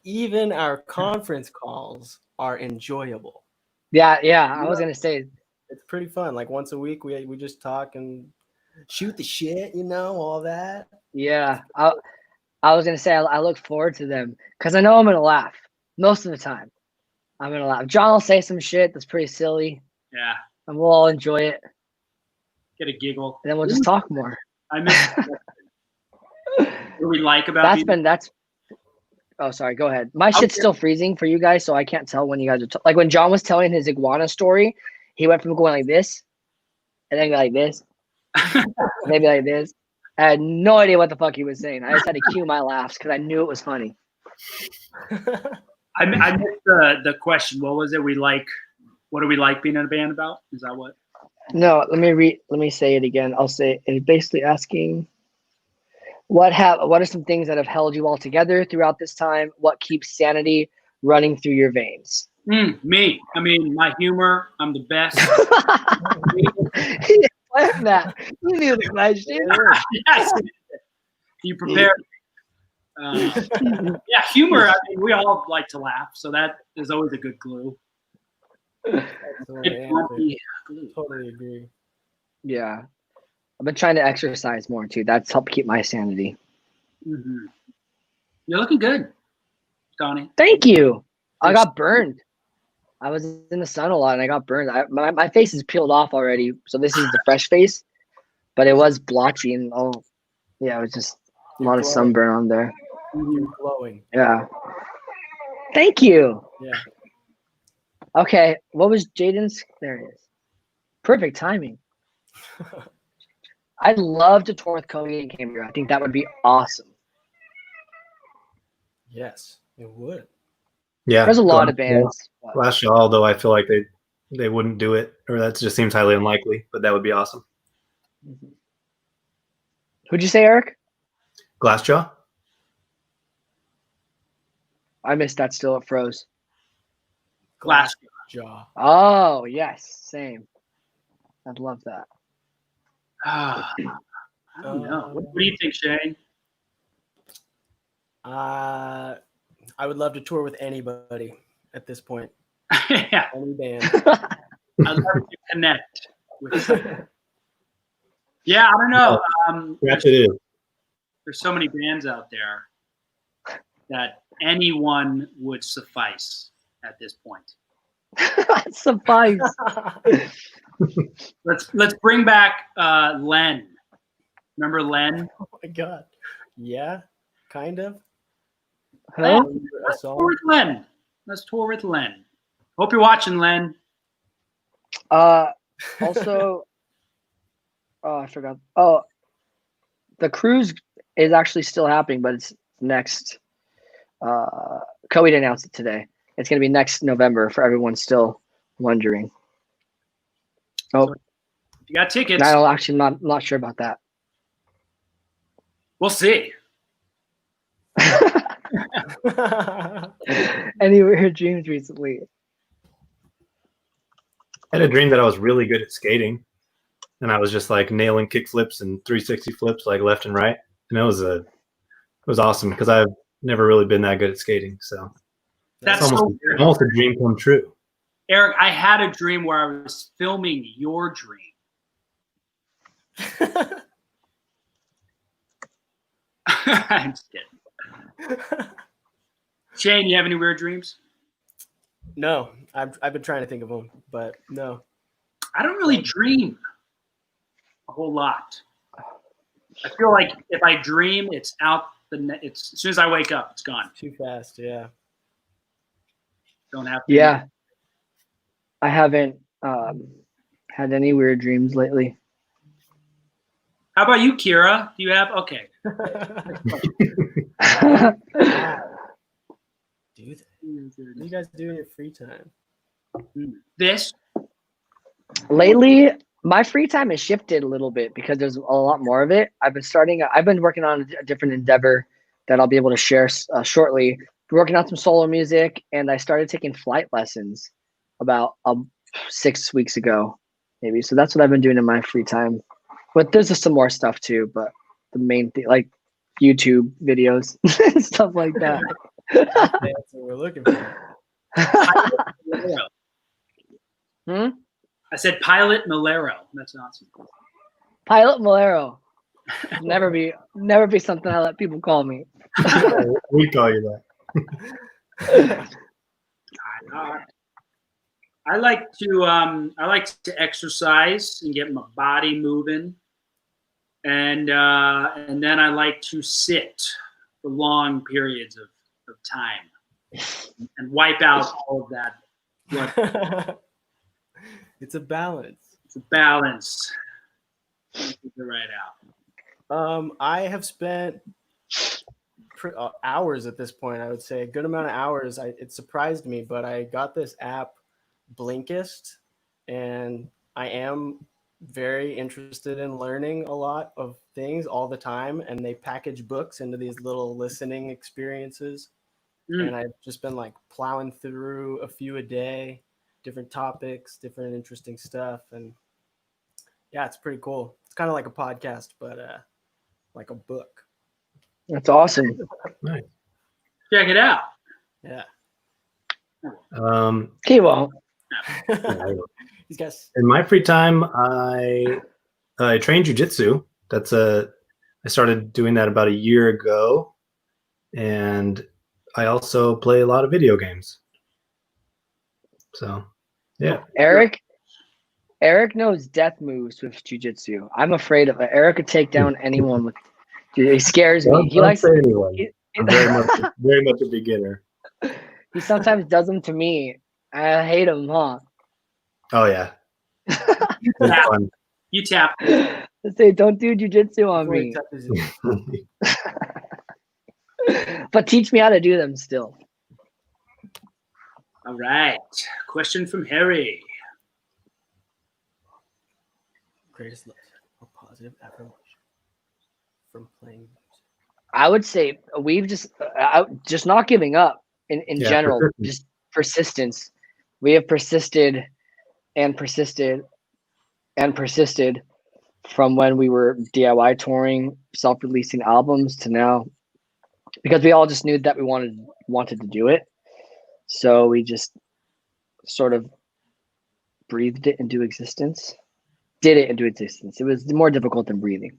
[SPEAKER 4] Even our conference calls are enjoyable.
[SPEAKER 2] Yeah. I was gonna say
[SPEAKER 4] it's pretty fun. Like once a week, we just talk and shoot the shit, you know, all that.
[SPEAKER 2] Yeah. I was gonna say I look forward to them because I know I'm gonna laugh most of the time. I'm gonna laugh. John will say some shit that's pretty silly.
[SPEAKER 3] Yeah.
[SPEAKER 2] And we'll all enjoy it.
[SPEAKER 3] Get a giggle.
[SPEAKER 2] And then we'll just talk more.
[SPEAKER 3] I miss what we like about
[SPEAKER 2] Oh, sorry. Go ahead. My shit's still freezing for you guys, so I can't tell when you guys are like when John was telling his iguana story. He went from going like this, and then like this, maybe like this. I had no idea what the fuck he was saying. I just had to cue my laughs because I knew it was funny.
[SPEAKER 3] I missed the question. What was it? What do we like being in a band about? Is that what?
[SPEAKER 2] No, let me say it again. I'll say it's basically asking what are some things that have held you all together throughout this time? What keeps sanity running through your veins?
[SPEAKER 3] Me. I mean, my humor. I'm the best.
[SPEAKER 2] He planned that. You knew the question.
[SPEAKER 3] Yes. You prepared. Yeah, humor. I mean, we all like to laugh, so that is always a good glue.
[SPEAKER 4] Totally agree.
[SPEAKER 2] Yeah. I've been trying to exercise more too. That's helped keep my sanity.
[SPEAKER 3] Mm-hmm. You're looking good, Donnie.
[SPEAKER 2] Thank you. I got burned. I was in the sun a lot and I got burned. My face is peeled off already. So this is the fresh face, but it was blotchy and it was just a lot of sunburn on there.
[SPEAKER 4] You're glowing.
[SPEAKER 2] Yeah. Thank you.
[SPEAKER 4] Yeah.
[SPEAKER 2] Okay. What was Jaden's? There it is. Perfect timing. I'd love to tour with Cody and Cambria. I think that would be awesome.
[SPEAKER 4] Yes, it would.
[SPEAKER 1] Yeah,
[SPEAKER 2] There's a lot of bands. but-
[SPEAKER 1] Glass Jaw, although I feel like they wouldn't do it, or that just seems highly unlikely. But that would be awesome.
[SPEAKER 2] Who'd you say, Eric?
[SPEAKER 1] Glass Jaw.
[SPEAKER 2] I missed that. Still, it froze.
[SPEAKER 3] Glass.
[SPEAKER 4] Jaw.
[SPEAKER 2] Oh yes, same. I'd love that.
[SPEAKER 3] I don't know. What do you think, Shane?
[SPEAKER 4] I would love to tour with anybody at this point.
[SPEAKER 3] Yeah,
[SPEAKER 4] Any band.
[SPEAKER 3] I'd love to connect with. Yeah, I don't know.
[SPEAKER 1] Scratch it in.
[SPEAKER 3] There's so many bands out there that anyone would suffice at this point.
[SPEAKER 2] Suffice.
[SPEAKER 3] Let's bring back Len. Remember Len?
[SPEAKER 4] Oh my god. Yeah, kind of.
[SPEAKER 2] Huh?
[SPEAKER 3] Let's tour with Len. Let's tour with Len. Hope you're watching, Len.
[SPEAKER 2] Also, oh, I forgot. Oh, the cruise is actually still happening, but it's next. Coed announced it today. It's going to be next November for everyone still wondering. Oh,
[SPEAKER 3] You got tickets.
[SPEAKER 2] I don't actually. I'm not sure about that.
[SPEAKER 3] We'll see.
[SPEAKER 2] Any weird dreams recently?
[SPEAKER 1] I had a dream that I was really good at skating, and I was just like nailing kick flips and 360 flips like left and right, and it was awesome because I've never really been that good at skating. So
[SPEAKER 3] That's
[SPEAKER 1] it's
[SPEAKER 3] so
[SPEAKER 1] almost,
[SPEAKER 3] weird.
[SPEAKER 1] almost a dream come true.
[SPEAKER 3] Eric, I had a dream where I was filming your dream. I'm just kidding. Shane, you have any weird dreams?
[SPEAKER 4] No, I've been trying to think of them, but no.
[SPEAKER 3] I don't really dream a whole lot. I feel like if I dream, it's out it's as soon as I wake up, it's gone.
[SPEAKER 4] Too fast, yeah.
[SPEAKER 3] Don't have to.
[SPEAKER 2] Yeah, I haven't had any weird dreams lately.
[SPEAKER 3] How about you, Kira? Do you have? Okay.
[SPEAKER 4] Do that. What do you guys do in your free time?
[SPEAKER 3] This.
[SPEAKER 2] Lately, my free time has shifted a little bit because there's a lot more of it. I've been working on a different endeavor that I'll be able to share shortly. Working on some solo music, and I started taking flight lessons about 6 weeks ago, maybe. So that's what I've been doing in my free time. But there's just some more stuff too. But the main thing, like YouTube videos, stuff like that.
[SPEAKER 4] That's what we're looking for.
[SPEAKER 3] I said Pilot Malero. That's awesome.
[SPEAKER 2] Pilot Malero. Never be something I let people call me.
[SPEAKER 1] We call you that.
[SPEAKER 3] I like to exercise and get my body moving, and then I like to sit for long periods of time and wipe out all of that.
[SPEAKER 4] It's a balance.
[SPEAKER 3] It's a balance. Figure it right out.
[SPEAKER 4] I have spent hours at this point. I would say a good amount of hours. It surprised me, but I got this app, Blinkist, and I am very interested in learning a lot of things all the time. And they package books into these little listening experiences. And I've just been like plowing through a few a day, different topics, different interesting stuff. And yeah, it's pretty cool. It's kind of like a podcast, but like a book.
[SPEAKER 2] That's awesome.
[SPEAKER 1] Nice.
[SPEAKER 3] Check it out.
[SPEAKER 4] Yeah.
[SPEAKER 2] He won't.
[SPEAKER 4] These guys.
[SPEAKER 1] In my free time, I train jujitsu. I started doing that about a year ago, and I also play a lot of video games. So, yeah.
[SPEAKER 2] Eric knows death moves with jujitsu. I'm afraid of it. Eric could take down anyone with. He scares me. He likes.
[SPEAKER 1] I'm very much a beginner.
[SPEAKER 2] He sometimes does them to me. I hate him, huh?
[SPEAKER 1] Oh yeah.
[SPEAKER 3] You tap.
[SPEAKER 2] I say, don't do jujitsu on me. But teach me how to do them still.
[SPEAKER 3] All right. Question from Harry.
[SPEAKER 4] Greatest lesson or positive affirmation from playing music.
[SPEAKER 2] I would say we've just not giving up in
[SPEAKER 1] Yeah,
[SPEAKER 2] general,
[SPEAKER 1] persistence.
[SPEAKER 2] just persistence. We have persisted and persisted and persisted from when we were DIY touring, self-releasing albums to now, because we all just knew that we wanted to do it. So we just sort of breathed it into existence, did it into existence. It was more difficult than breathing.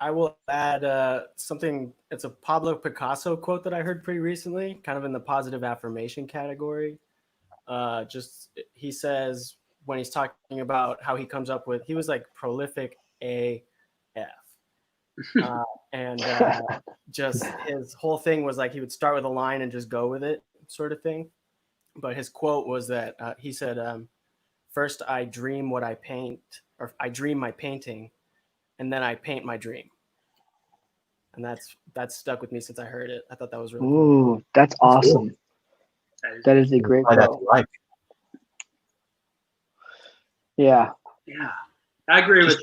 [SPEAKER 4] I will add something. It's a Pablo Picasso quote that I heard pretty recently, kind of in the positive affirmation category. He says when he's talking about how he comes up with, he was like prolific AF. And just his whole thing was like he would start with a line and just go with it, sort of thing. But his quote was that he said, first I dream what I paint, or I dream my painting, and then I paint my dream. And that's stuck with me since I heard it. I thought that was really cool.
[SPEAKER 2] Ooh, that's awesome. That is a great
[SPEAKER 1] Apply that to
[SPEAKER 2] quote.
[SPEAKER 1] life.
[SPEAKER 2] Yeah.
[SPEAKER 3] Yeah. I agree with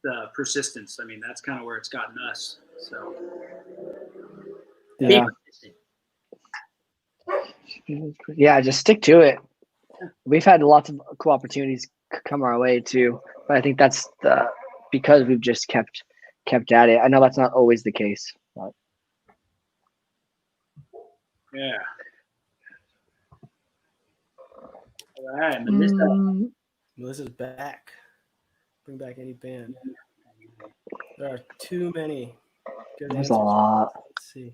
[SPEAKER 3] the persistence. I mean, that's kind of where it's gotten us. So,
[SPEAKER 2] Yeah. Yeah, just stick to it. We've had lots of cool opportunities come our way too, but I think that's because we've just kept at it. I know that's not always the case, but
[SPEAKER 3] Yeah. All right, Melissa.
[SPEAKER 4] Melissa's back. Bring back any band. There are too many good
[SPEAKER 2] there's
[SPEAKER 4] answers.
[SPEAKER 2] a lot.
[SPEAKER 4] Let's see.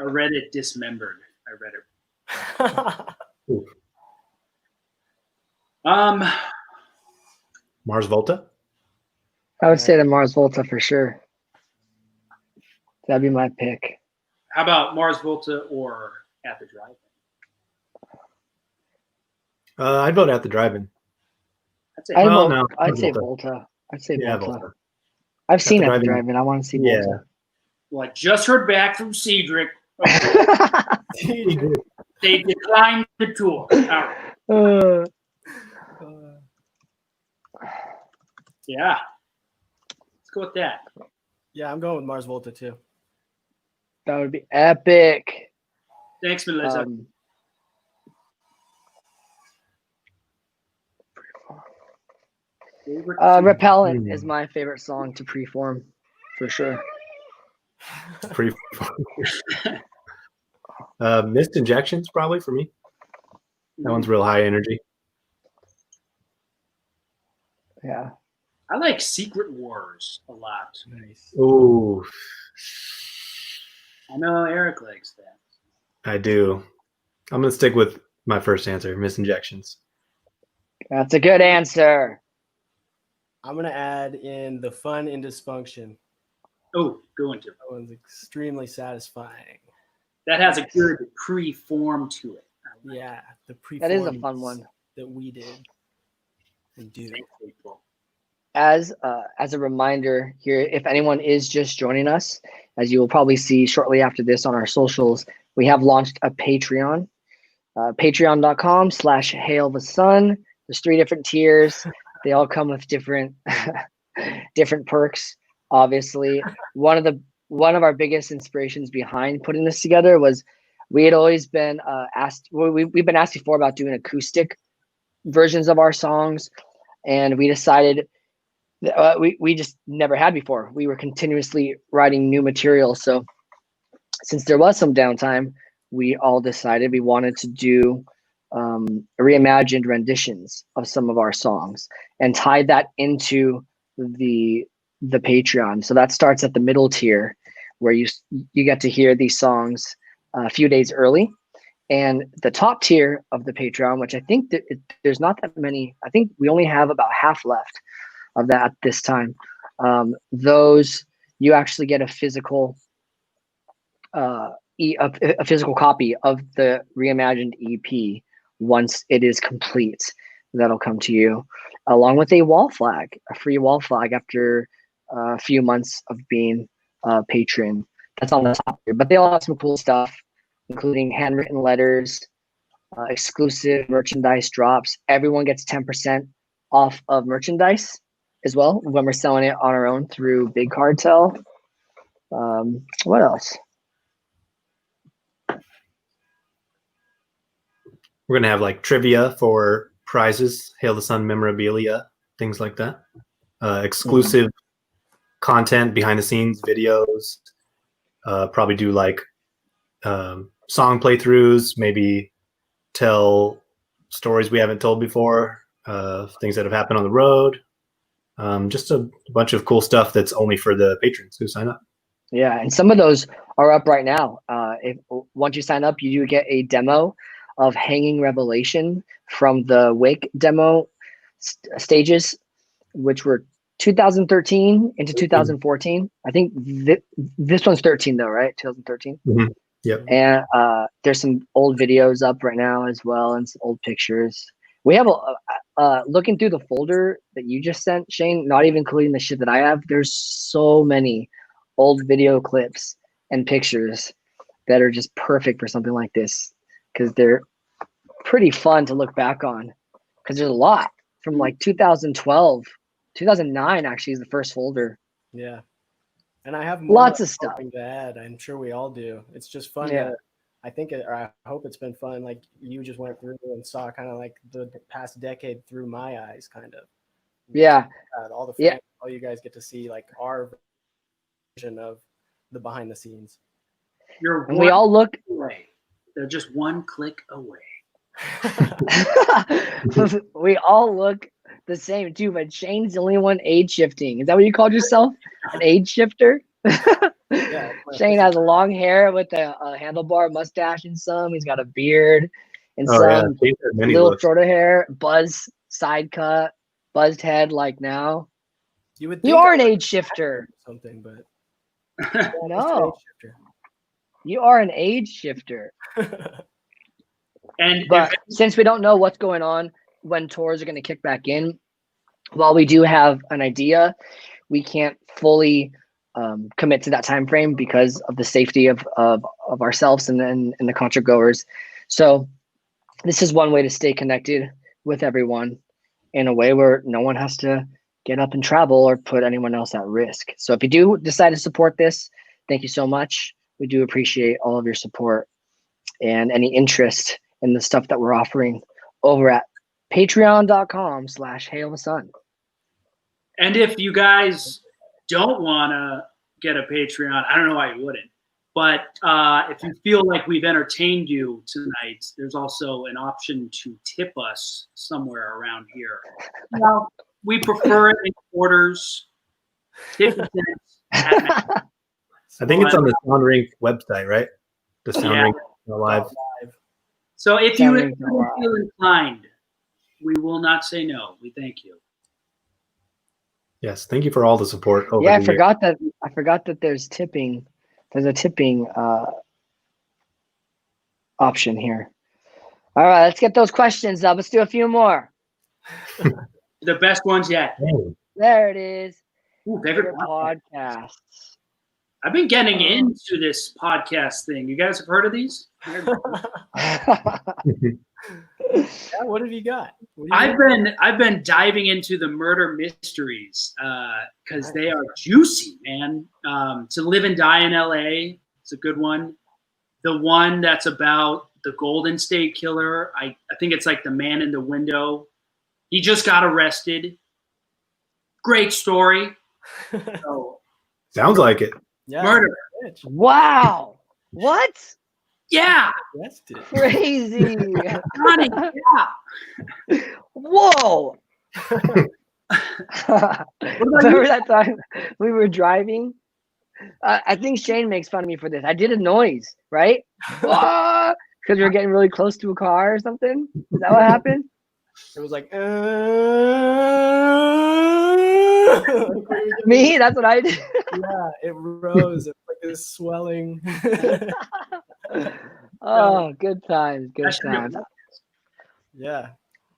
[SPEAKER 3] I read it dismembered. I read it.
[SPEAKER 1] Mars Volta.
[SPEAKER 2] I would say the Mars Volta for sure. That'd be my pick.
[SPEAKER 3] How about Mars Volta or At the Drive-In?
[SPEAKER 1] I'd vote At the Drive-In.
[SPEAKER 3] I'd say
[SPEAKER 2] I'd say
[SPEAKER 1] Volta.
[SPEAKER 2] Volta. I'd say
[SPEAKER 1] Yeah,
[SPEAKER 2] Volta.
[SPEAKER 1] Volta.
[SPEAKER 2] I've seen
[SPEAKER 1] the
[SPEAKER 2] At the
[SPEAKER 1] Drive-In.
[SPEAKER 2] Drive-In. I want to see
[SPEAKER 1] Yeah.
[SPEAKER 2] Volta.
[SPEAKER 3] Well, I just heard back from Cedric. They declined the tour. All right. Yeah. Let's go with that.
[SPEAKER 4] Yeah, I'm going with Mars Volta too.
[SPEAKER 2] That would be epic.
[SPEAKER 3] Thanks, Melissa.
[SPEAKER 2] Repellent is my favorite song to preform, for sure.
[SPEAKER 1] Pretty Missed Injections probably for me. That one's real high energy.
[SPEAKER 2] Yeah.
[SPEAKER 3] I like Secret Wars a lot.
[SPEAKER 4] Nice.
[SPEAKER 1] Ooh,
[SPEAKER 3] I know Eric likes that.
[SPEAKER 1] I do. I'm gonna stick with my first answer, Missed Injections.
[SPEAKER 2] That's a good answer.
[SPEAKER 4] I'm gonna add in the fun in dysfunction.
[SPEAKER 3] Oh, go into it.
[SPEAKER 4] That one's extremely satisfying.
[SPEAKER 3] That has a good pre-form to it.
[SPEAKER 4] Yeah, the pre.
[SPEAKER 2] That is a fun one.
[SPEAKER 4] That we did and do.
[SPEAKER 3] Thanks, people.
[SPEAKER 2] As a reminder here, if anyone is just joining us, as you will probably see shortly after this on our socials, we have launched a Patreon, patreon.com/Hail the Sun. There's 3 different tiers. They all come with different different perks. Obviously, one of our biggest inspirations behind putting this together was we had always been asked. We've been asked before about doing acoustic versions of our songs, and we decided we just never had before. We were continuously writing new material, so since there was some downtime, we all decided we wanted to do reimagined renditions of some of our songs and tie that into the Patreon. So that starts at the middle tier, where you get to hear these songs a few days early, and the top tier of the Patreon, which I think that there's not that many. I think we only have about half left of that at this time. Those you actually get a physical a physical copy of the reimagined EP once it is complete. That'll come to you along with a wall flag, a free wall flag after a few months of being a patron. that's on the top here. But they all have some cool stuff, including handwritten letters, exclusive merchandise drops. Everyone gets 10% off of merchandise as well when we're selling it on our own through Big Cartel. What else?
[SPEAKER 1] We're gonna have like trivia for prizes, Hail the Sun memorabilia, things like that. Exclusive content, behind the scenes videos. Probably do like song playthroughs, maybe tell stories we haven't told before, things that have happened on the road. Just a bunch of cool stuff that's only for the patrons who sign up.
[SPEAKER 2] Yeah, and some of those are up right now. If once you sign up, you do get a demo of Hanging Revelation from the Wake demo stages, which were 2013 into 2014. I think this one's 13 though, right? 2013.
[SPEAKER 1] Mm-hmm. Yep.
[SPEAKER 2] And there's some old videos up right now as well, and some old pictures. We have looking through the folder that you just sent, Shane, not even including the shit that I have. There's so many old video clips and pictures that are just perfect for something like this, because they're pretty fun to look back on, because there's a lot from like 2012, 2009 actually is the first folder.
[SPEAKER 4] Yeah. And I have more
[SPEAKER 2] Lots of stuff
[SPEAKER 4] to add. I'm sure we all do. It's just fun.
[SPEAKER 2] Yeah.
[SPEAKER 4] Or I hope it's been fun. Like you just went through and saw kind of like the past decade through my eyes, kind of.
[SPEAKER 2] Yeah.
[SPEAKER 4] All the fans, all you guys get to see like our version of the behind the scenes.
[SPEAKER 2] And we all look
[SPEAKER 3] away. They're just one click away.
[SPEAKER 2] we all look the same too, but Shane's the only one age shifting. Is that what you called yourself? An age shifter?
[SPEAKER 4] Yeah,
[SPEAKER 2] Shane has long hair with a handlebar mustache in some. He's got a beard and some little
[SPEAKER 1] looks.
[SPEAKER 2] shorter hair, buzz side cut, buzzed head like now.
[SPEAKER 4] You
[SPEAKER 2] are an age shifter.
[SPEAKER 4] Something, but
[SPEAKER 2] no, you are an age shifter. But since we don't know what's going on when tours are going to kick back in, while we do have an idea, we can't fully commit to that time frame because of the safety of ourselves and the concert goers. So this is one way to stay connected with everyone in a way where no one has to get up and travel or put anyone else at risk. So if you do decide to support this, thank you so much. We do appreciate all of your support and any interest in the stuff that we're offering over at patreon.com/hailthesun.
[SPEAKER 3] And if you guys don't want to get a Patreon, I don't know why you wouldn't, but if you feel like we've entertained you tonight, there's also an option to tip us somewhere around here. Well, we prefer it in quarters. 50 cents.
[SPEAKER 1] I think it's on the Sound Rink website, right? The Sound Rink Live.
[SPEAKER 3] So if you feel inclined, we will not say no. We thank you.
[SPEAKER 1] Yes, thank you for all the support.
[SPEAKER 2] I forgot that there's tipping. There's a tipping option here. All right, let's get those questions up. Let's do a few more.
[SPEAKER 3] The best ones yet.
[SPEAKER 2] There it is.
[SPEAKER 3] Ooh, favorite
[SPEAKER 2] podcasts.
[SPEAKER 3] I've been getting into this podcast thing. You guys have heard of these?
[SPEAKER 4] What have you got?
[SPEAKER 3] I've been diving into the murder mysteries because they are juicy, man. To Live and Die in LA, it's a good one. The one that's about the Golden State Killer, I think it's like The Man in the Window. He just got arrested. Great story.
[SPEAKER 1] Sounds like it.
[SPEAKER 4] Yeah.
[SPEAKER 3] Murder.
[SPEAKER 2] Wow. What?
[SPEAKER 3] Yeah.
[SPEAKER 2] Crazy.
[SPEAKER 3] Johnny, yeah.
[SPEAKER 2] Whoa. Remember that time we were driving? I think Shane makes fun of me for this. I did a noise, right? Because we were getting really close to a car or something. Is that what happened?
[SPEAKER 4] It was like,
[SPEAKER 2] me? That's what I did.
[SPEAKER 4] Yeah, it rose. It was like this swelling.
[SPEAKER 2] Oh, good times. Good times.
[SPEAKER 4] Yeah.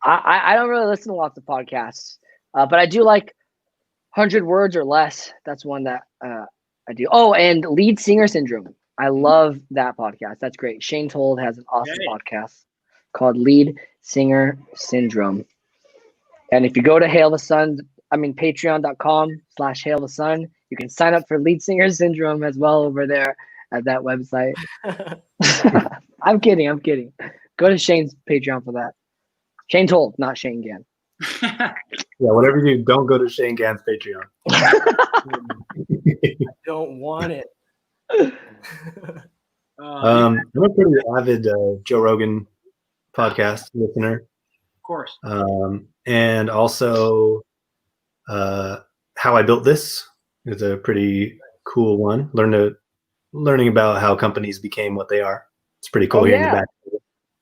[SPEAKER 2] I don't really listen to lots of podcasts, but I do like 100 words or less. That's one that I do. Oh, and Lead Singer Syndrome. I love that podcast. That's great. Shane Told has an awesome podcast called Lead Singer Syndrome. And if you go to patreon.com/Hail the Sun, you can sign up for Lead Singer Syndrome as well over there at that website. I'm kidding. Go to Shane's Patreon for that. Shane Told, not Shane Gann.
[SPEAKER 1] Yeah, whatever you do, don't go to Shane Gann's Patreon.
[SPEAKER 4] I don't want it.
[SPEAKER 1] I'm a pretty avid Joe Rogan podcast listener.
[SPEAKER 3] Of course.
[SPEAKER 1] And also How I Built This is a pretty cool one. Learning about how companies became what they are. It's pretty cool hearing the back.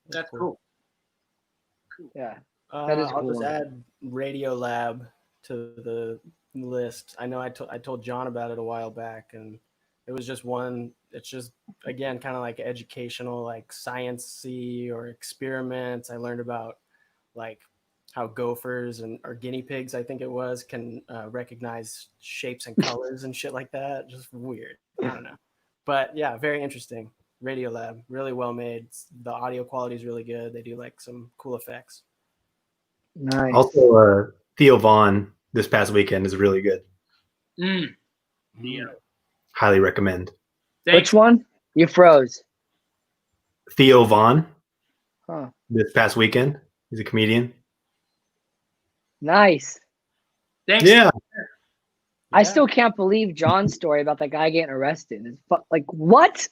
[SPEAKER 3] That's cool.
[SPEAKER 2] Yeah. That is
[SPEAKER 4] I'll
[SPEAKER 2] cool.
[SPEAKER 4] just add Radio Lab to the list. I know I told John about it a while back, and it was just one. It's just, again, kind of like educational, like science-y or experiments. I learned about like how gophers or guinea pigs, I think it was, can recognize shapes and colors and shit like that. Just weird. I don't know. But yeah, very interesting. Radio Lab, really well made. The audio quality is really good. They do like some cool effects.
[SPEAKER 2] Nice.
[SPEAKER 1] Also, Theo Vaughn this past weekend is really good.
[SPEAKER 3] Yeah.
[SPEAKER 1] Highly recommend.
[SPEAKER 2] Which one? You froze.
[SPEAKER 1] Theo Vaughn.
[SPEAKER 2] Huh.
[SPEAKER 1] This past weekend. He's a comedian.
[SPEAKER 2] Nice.
[SPEAKER 3] Thanks.
[SPEAKER 1] Yeah.
[SPEAKER 2] I still can't believe John's story about that guy getting arrested. It's like, what?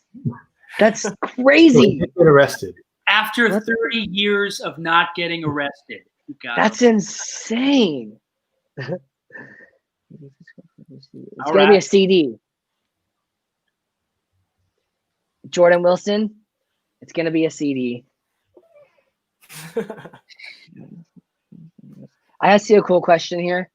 [SPEAKER 2] That's crazy.
[SPEAKER 1] Get arrested.
[SPEAKER 3] After 30 years of not getting arrested.
[SPEAKER 2] That's insane. It's
[SPEAKER 3] All
[SPEAKER 2] going to be a
[SPEAKER 3] right.
[SPEAKER 2] CD. Jordan Wilson, it's going to be a CD. I asked you a cool question here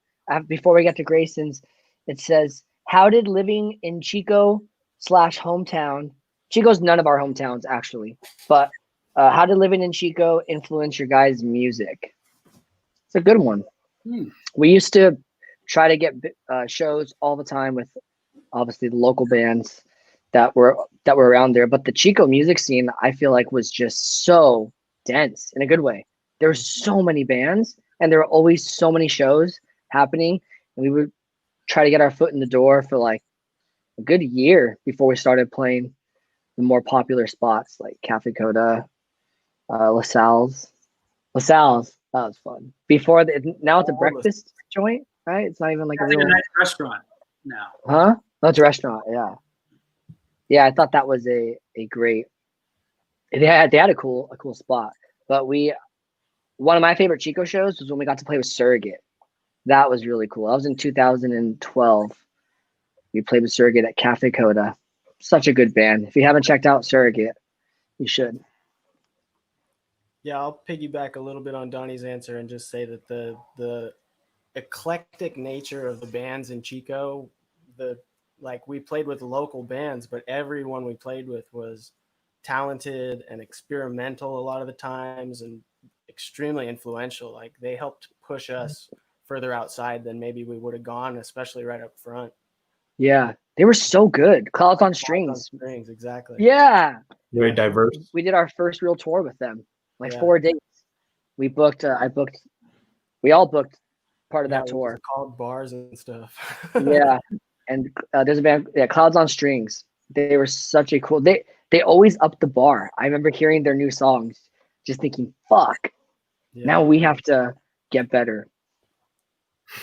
[SPEAKER 2] before we get to Grayson's. It says, how did living in Chico/hometown, Chico's none of our hometowns actually, but how did living in Chico influence your guys' music? It's a good one. We used to try to get shows all the time with obviously the local bands that were around there, but the Chico music scene, I feel like, was just so dense in a good way. There were so many bands and there were always so many shows happening, and we would try to get our foot in the door for like a good year before we started playing the more popular spots like Cafe Coda, LaSalle's. That was fun. Now it's a breakfast joint, right? It's not even like a real
[SPEAKER 3] nice restaurant now.
[SPEAKER 2] Huh? No, it's a restaurant. Yeah. I thought that was a great. They had a cool spot. But one of my favorite Chico shows was when we got to play with Surrogate. That was really cool. That was in 2012. We played with Surrogate at Cafe Coda. Such a good band. If you haven't checked out Surrogate, you should.
[SPEAKER 4] Yeah, I'll piggyback a little bit on Donnie's answer and just say that the eclectic nature of the bands in Chico, we played with local bands, but everyone we played with was talented and experimental a lot of the times and extremely influential. Like, they helped push us further outside than maybe we would have gone, especially right up front.
[SPEAKER 2] Yeah, they were so good. Clouds on Strings.
[SPEAKER 4] Exactly.
[SPEAKER 2] Yeah.
[SPEAKER 1] Very diverse.
[SPEAKER 2] We did our first real tour with them, 4 days. We booked. We all booked part of that tour.
[SPEAKER 4] Called bars and stuff.
[SPEAKER 2] Yeah, and there's a band, Clouds on Strings. They were such a cool. They always upped the bar. I remember hearing their new songs, just thinking, "Fuck, now we have to get better."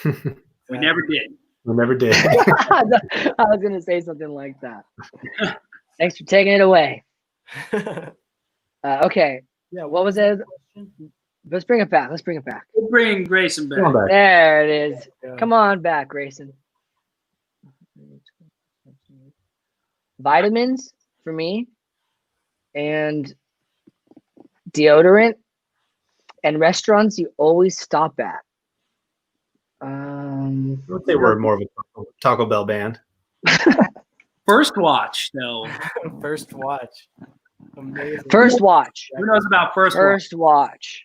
[SPEAKER 3] We never did.
[SPEAKER 1] We never did.
[SPEAKER 2] I was gonna say something like that. Thanks for taking it away. Okay.
[SPEAKER 4] Yeah.
[SPEAKER 2] What was it? Let's bring it back.
[SPEAKER 3] We'll bring Grayson back.
[SPEAKER 1] Come on back.
[SPEAKER 2] There it is.
[SPEAKER 4] Yeah.
[SPEAKER 2] Come on back, Grayson. Vitamins for me, and deodorant, and restaurants you always stop at.
[SPEAKER 1] I would say we're more of a Taco Bell band.
[SPEAKER 3] First Watch, though.
[SPEAKER 4] First Watch. Amazing.
[SPEAKER 2] First Watch.
[SPEAKER 3] Who knows about First Watch?
[SPEAKER 2] First Watch.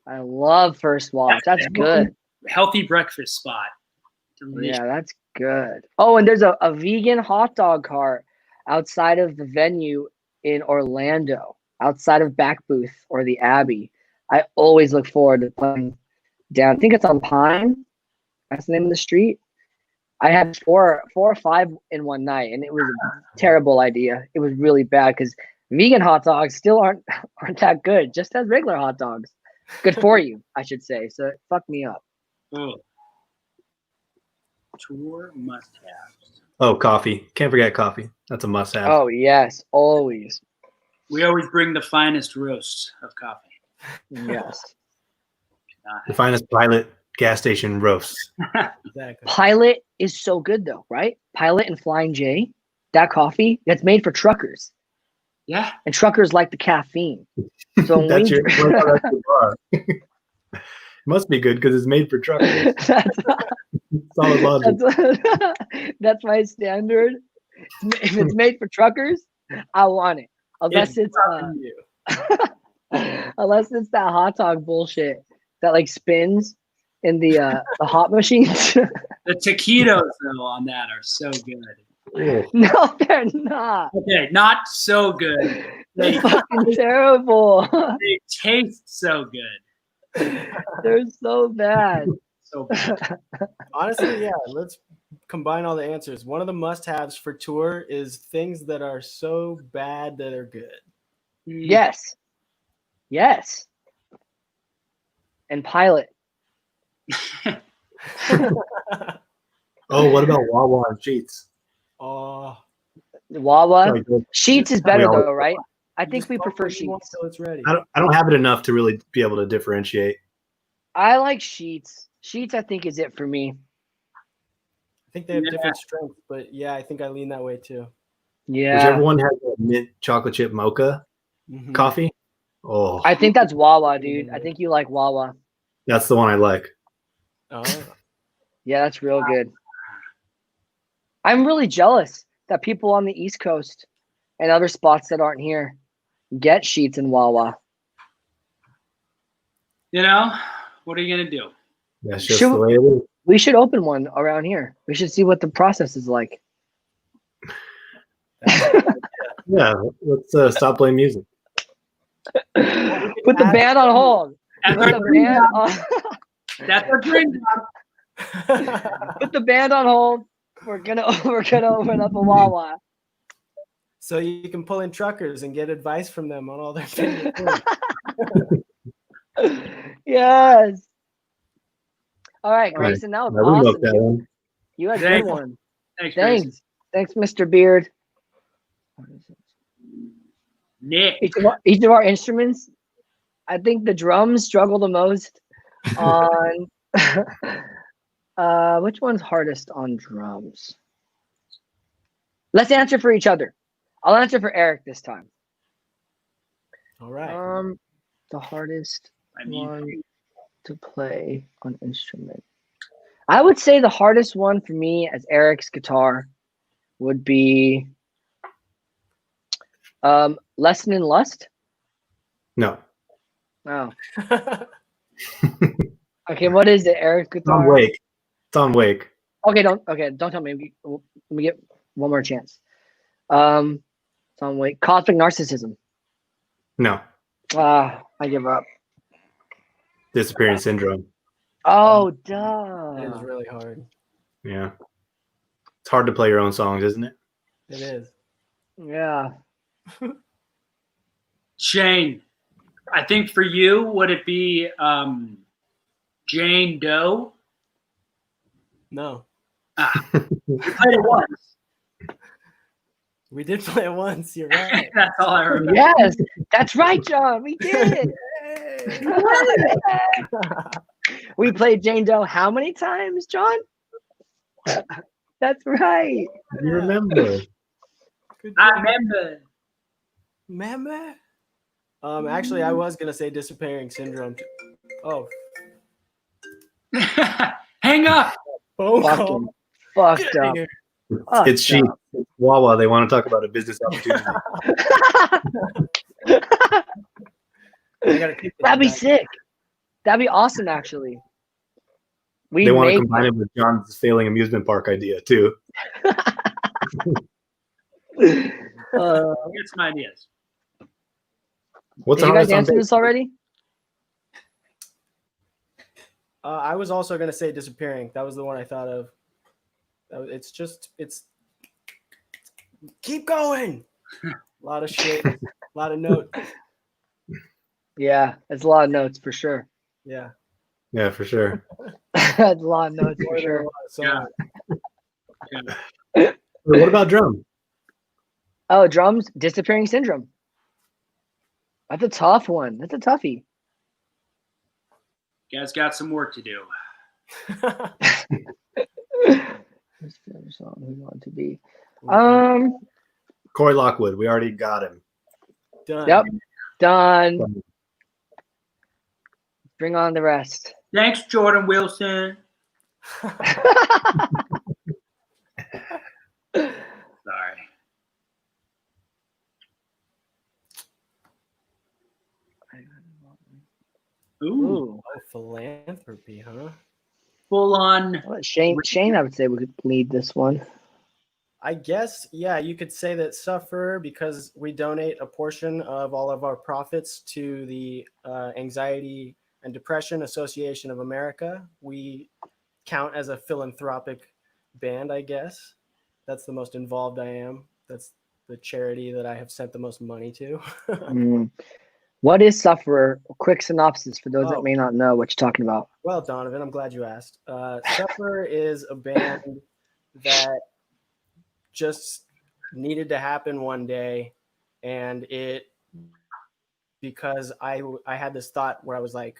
[SPEAKER 2] I love First Watch. That's good.
[SPEAKER 3] Healthy breakfast spot. Delicious.
[SPEAKER 2] Yeah, good. Oh, and there's a vegan hot dog cart outside of the venue in Orlando, outside of Back Booth or the Abbey. I always look forward to playing down. I think it's on Pine. That's the name of the street. I had four or five in one night, and it was a terrible idea. It was really bad because vegan hot dogs still aren't that good, just as regular hot dogs. Good for you, I should say. So it fucked me up.
[SPEAKER 3] Oh. Tour must-haves.
[SPEAKER 1] Oh, coffee. Can't forget coffee. That's a must-have.
[SPEAKER 2] Oh yes, always.
[SPEAKER 3] We always bring the finest roast of coffee.
[SPEAKER 2] Yes.
[SPEAKER 1] The finest Pilot gas station roasts.
[SPEAKER 4] Exactly.
[SPEAKER 2] Pilot is so good though, right? Pilot and Flying J, that coffee that's made for truckers,
[SPEAKER 3] Yeah.
[SPEAKER 2] and truckers like the caffeine. So when
[SPEAKER 1] That's
[SPEAKER 2] we
[SPEAKER 1] your, that's your bar. Must be good because it's made for truckers.
[SPEAKER 2] that's,
[SPEAKER 1] Solid logic.
[SPEAKER 2] that's my standard. If it's made for truckers, I want it. Unless it's unless it's that hot dog bullshit that like spins in the hot machines.
[SPEAKER 3] The taquitos though on that are so good.
[SPEAKER 2] No, they're not.
[SPEAKER 3] Okay, not so good.
[SPEAKER 2] They're fucking terrible.
[SPEAKER 3] They taste so good.
[SPEAKER 2] They're so bad.
[SPEAKER 3] So bad.
[SPEAKER 4] Honestly, yeah. Let's combine all the answers. One of the must-haves for tour is things that are so bad that are good.
[SPEAKER 2] Yes. Yes. And Pilot.
[SPEAKER 1] Oh, what about Wawa and Sheets?
[SPEAKER 4] Oh,
[SPEAKER 2] Wawa.
[SPEAKER 1] Sorry, go-
[SPEAKER 2] Sheets is
[SPEAKER 1] We
[SPEAKER 2] better
[SPEAKER 1] always-
[SPEAKER 2] though, right? I
[SPEAKER 4] you
[SPEAKER 2] think
[SPEAKER 4] just
[SPEAKER 2] we
[SPEAKER 4] pump
[SPEAKER 2] prefer
[SPEAKER 4] what you want
[SPEAKER 2] Sheets.
[SPEAKER 4] till it's ready.
[SPEAKER 1] I don't have it enough to really be able to differentiate.
[SPEAKER 2] I like Sheets. Sheets, I think, is it for me.
[SPEAKER 4] I think they have
[SPEAKER 3] Yeah.
[SPEAKER 4] different strengths, but yeah, I think I lean that way too.
[SPEAKER 2] Yeah.
[SPEAKER 1] Whichever one has a mint chocolate chip mocha
[SPEAKER 4] Mhm.
[SPEAKER 1] coffee. Oh,
[SPEAKER 2] I think that's Wawa, dude. I think you like Wawa.
[SPEAKER 1] that's the one I like.
[SPEAKER 4] Oh,
[SPEAKER 2] Yeah, that's real good. I'm really jealous that people on the East Coast and other spots that aren't here get Sheets and Wawa.
[SPEAKER 3] You know, what are you gonna do?
[SPEAKER 1] That's just
[SPEAKER 2] Should-
[SPEAKER 1] the way it is.
[SPEAKER 2] We should open one around here. We should see what the process is like.
[SPEAKER 1] Yeah, let's stop playing music.
[SPEAKER 2] Put the band on hold.
[SPEAKER 3] That's
[SPEAKER 2] Put
[SPEAKER 3] our
[SPEAKER 2] the
[SPEAKER 3] dream
[SPEAKER 2] band
[SPEAKER 3] job.
[SPEAKER 2] on,
[SPEAKER 3] That's our dream job.
[SPEAKER 2] put the band on hold. We're gonna open up a Wawa.
[SPEAKER 4] so you can pull in truckers and get advice from them on all their favorite things.
[SPEAKER 2] Yes. All right,
[SPEAKER 1] All right.
[SPEAKER 2] Grayson, that was
[SPEAKER 1] I relooked
[SPEAKER 2] awesome.
[SPEAKER 1] that
[SPEAKER 2] dude.
[SPEAKER 1] one.
[SPEAKER 2] You had a
[SPEAKER 3] Thanks.
[SPEAKER 2] good one.
[SPEAKER 3] Thanks, Grayson.
[SPEAKER 2] Thanks, Mr. Beard.
[SPEAKER 3] Nick.
[SPEAKER 2] Each of our instruments, I think the drums struggle the most on which one's hardest on drums? Let's answer for each other. I'll answer for Eric this time.
[SPEAKER 4] All right.
[SPEAKER 2] The hardest
[SPEAKER 3] I mean,
[SPEAKER 2] one to play on instrument. I would say the hardest one for me as Eric's guitar would be Lesson in Lust.
[SPEAKER 1] No,
[SPEAKER 2] Oh. Okay, what is it, Eric's
[SPEAKER 1] it's
[SPEAKER 2] guitar?
[SPEAKER 1] on Wake. It's on Wake.
[SPEAKER 2] Okay, don't tell me. Let me get one more chance. It's on Wake. Cosmic Narcissism.
[SPEAKER 1] No,
[SPEAKER 2] I give up.
[SPEAKER 1] Disappearing Syndrome.
[SPEAKER 2] Oh,
[SPEAKER 4] It is
[SPEAKER 2] duh.
[SPEAKER 4] really hard.
[SPEAKER 1] Yeah, it's hard to play your own songs, isn't it?
[SPEAKER 4] It is.
[SPEAKER 2] Yeah.
[SPEAKER 3] Shane, I think for you, would it be Jane Doe?
[SPEAKER 4] No,
[SPEAKER 3] You played it once.
[SPEAKER 4] we did play it once. You're right.
[SPEAKER 3] That's all I remember.
[SPEAKER 2] Yes, that's right, John. We did. We played Jane Doe how many times, John? That's right.
[SPEAKER 1] You remember?
[SPEAKER 4] Good
[SPEAKER 3] I
[SPEAKER 4] job.
[SPEAKER 3] remember.
[SPEAKER 4] Remember? Actually, I was gonna say Disappearing Syndrome. Oh,
[SPEAKER 3] Hang up.
[SPEAKER 4] phone
[SPEAKER 2] Fucking
[SPEAKER 4] call.
[SPEAKER 2] fucked
[SPEAKER 4] Get outta
[SPEAKER 2] up.
[SPEAKER 4] here.
[SPEAKER 2] Fucked
[SPEAKER 1] It's cheap.
[SPEAKER 2] up.
[SPEAKER 1] It's Wawa. They want to talk about a business opportunity.
[SPEAKER 4] I gotta take this
[SPEAKER 2] That'd be
[SPEAKER 4] back.
[SPEAKER 2] sick. That'd be awesome, actually.
[SPEAKER 1] They want to
[SPEAKER 2] make
[SPEAKER 1] combine it with John's failing amusement park idea too.
[SPEAKER 3] Get some ideas.
[SPEAKER 1] What's
[SPEAKER 2] did
[SPEAKER 1] the
[SPEAKER 2] you guys
[SPEAKER 1] hardest on
[SPEAKER 2] answer
[SPEAKER 1] base?
[SPEAKER 2] this already?
[SPEAKER 4] I was also gonna say disappearing. That was the one I thought of. It's keep going. A lot of shit, a lot of notes.
[SPEAKER 2] Yeah, it's a lot of notes for sure.
[SPEAKER 4] Yeah.
[SPEAKER 1] Yeah, for sure.
[SPEAKER 2] It's a lot of notes for
[SPEAKER 4] More than a
[SPEAKER 2] sure.
[SPEAKER 4] lot of songs.
[SPEAKER 3] Yeah.
[SPEAKER 1] What about drum?
[SPEAKER 2] Oh, drums, disappearing syndrome. That's a tough one. That's a toughie.
[SPEAKER 3] You guys got some work to do.
[SPEAKER 2] Who's the other song we want to be?
[SPEAKER 1] Corey Lockwood. We already got him.
[SPEAKER 4] Done.
[SPEAKER 2] Yep, done. Bring on the rest.
[SPEAKER 3] Thanks, Jordan Wilson. Sorry. Ooh,
[SPEAKER 2] Ooh.
[SPEAKER 4] Oh, philanthropy, huh?
[SPEAKER 3] full on.
[SPEAKER 2] Well, Shane, I would say we could lead this one.
[SPEAKER 4] I guess, yeah, you could say that Suffer, because we donate a portion of all of our profits to the Anxiety and Depression Association of America. We count as a philanthropic band, I guess. That's the most involved I am. That's the charity that I have sent the most money to.
[SPEAKER 2] What is Sufferer? Quick synopsis for those
[SPEAKER 4] Oh.
[SPEAKER 2] that may not know what you're talking about.
[SPEAKER 4] Well, Donovan, I'm glad you asked. Suffer is a band that just needed to happen one day, and because I had this thought where I was like,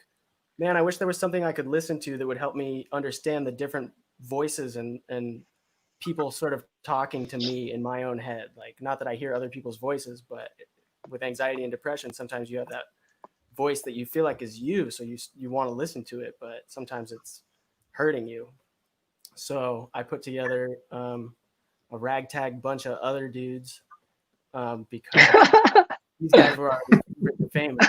[SPEAKER 4] man, I wish there was something I could listen to that would help me understand the different voices and people sort of talking to me in my own head. Like, not that I hear other people's voices, but with anxiety and depression, sometimes you have that voice that you feel like is you, so you want to listen to it, but sometimes it's hurting you. So I put together a ragtag bunch of other dudes because these guys were already really famous.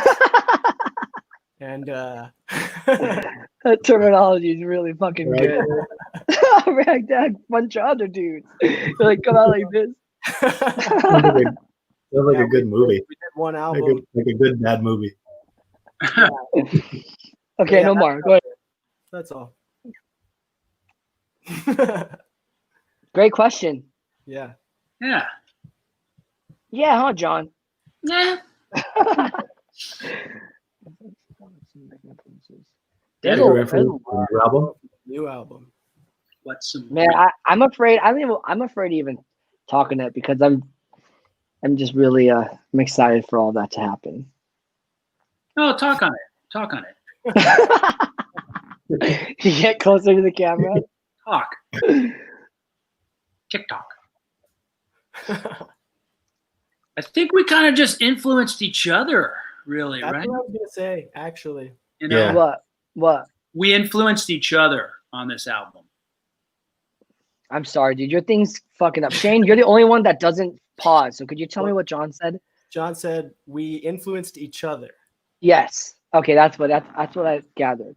[SPEAKER 4] And
[SPEAKER 2] That terminology is really fucking
[SPEAKER 1] Right.
[SPEAKER 2] good. Ragtag, bunch of other dudes. They like come out like this.
[SPEAKER 1] Sounds like a good movie.
[SPEAKER 4] we did one
[SPEAKER 1] Like
[SPEAKER 4] album.
[SPEAKER 1] a good bad movie.
[SPEAKER 2] Okay,
[SPEAKER 4] Yeah,
[SPEAKER 2] no more. Go ahead.
[SPEAKER 4] That's all.
[SPEAKER 2] Great question.
[SPEAKER 4] Yeah.
[SPEAKER 3] Yeah.
[SPEAKER 2] Yeah, huh, John?
[SPEAKER 3] Yeah.
[SPEAKER 2] There's
[SPEAKER 1] Favorite
[SPEAKER 2] a-
[SPEAKER 1] influence on your album?
[SPEAKER 4] New album.
[SPEAKER 3] What's some
[SPEAKER 2] Man, I'm afraid. I'm afraid to even talking it because I'm just really I'm excited for all that to happen.
[SPEAKER 3] Oh, talk on it. Talk on it.
[SPEAKER 2] You get closer to the camera.
[SPEAKER 3] Talk. TikTok. I think we kind of just influenced each other, really,
[SPEAKER 4] That's
[SPEAKER 3] right?
[SPEAKER 4] what I was gonna say, actually.
[SPEAKER 3] You know,
[SPEAKER 1] Yeah.
[SPEAKER 2] What?
[SPEAKER 3] we influenced each other on this album.
[SPEAKER 2] I'm sorry, dude. Your thing's fucking up. Shane, you're the only one that doesn't pause. So could you tell me what John said?
[SPEAKER 4] John said we influenced each other.
[SPEAKER 2] Yes. Okay, that's what I gathered.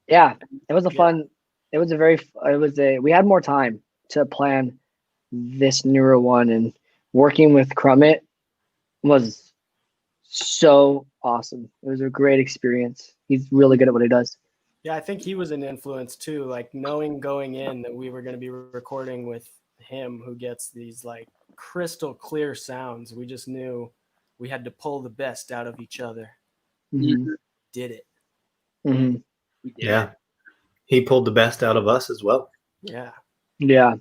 [SPEAKER 2] Yeah, it was a fun. It was we had more time to plan this newer one, and working with Crummett was so awesome. It was a great experience. He's really good at what he does.
[SPEAKER 4] Yeah, I think he was an influence too. Like, knowing going in that we were going to be recording with him, who gets these like crystal clear sounds. We just knew we had to pull the best out of each other.
[SPEAKER 2] Mhm.
[SPEAKER 4] Did it.
[SPEAKER 2] Mhm.
[SPEAKER 3] We did.
[SPEAKER 1] Yeah. He pulled the best out of us as well.
[SPEAKER 4] Yeah.
[SPEAKER 2] Yeah,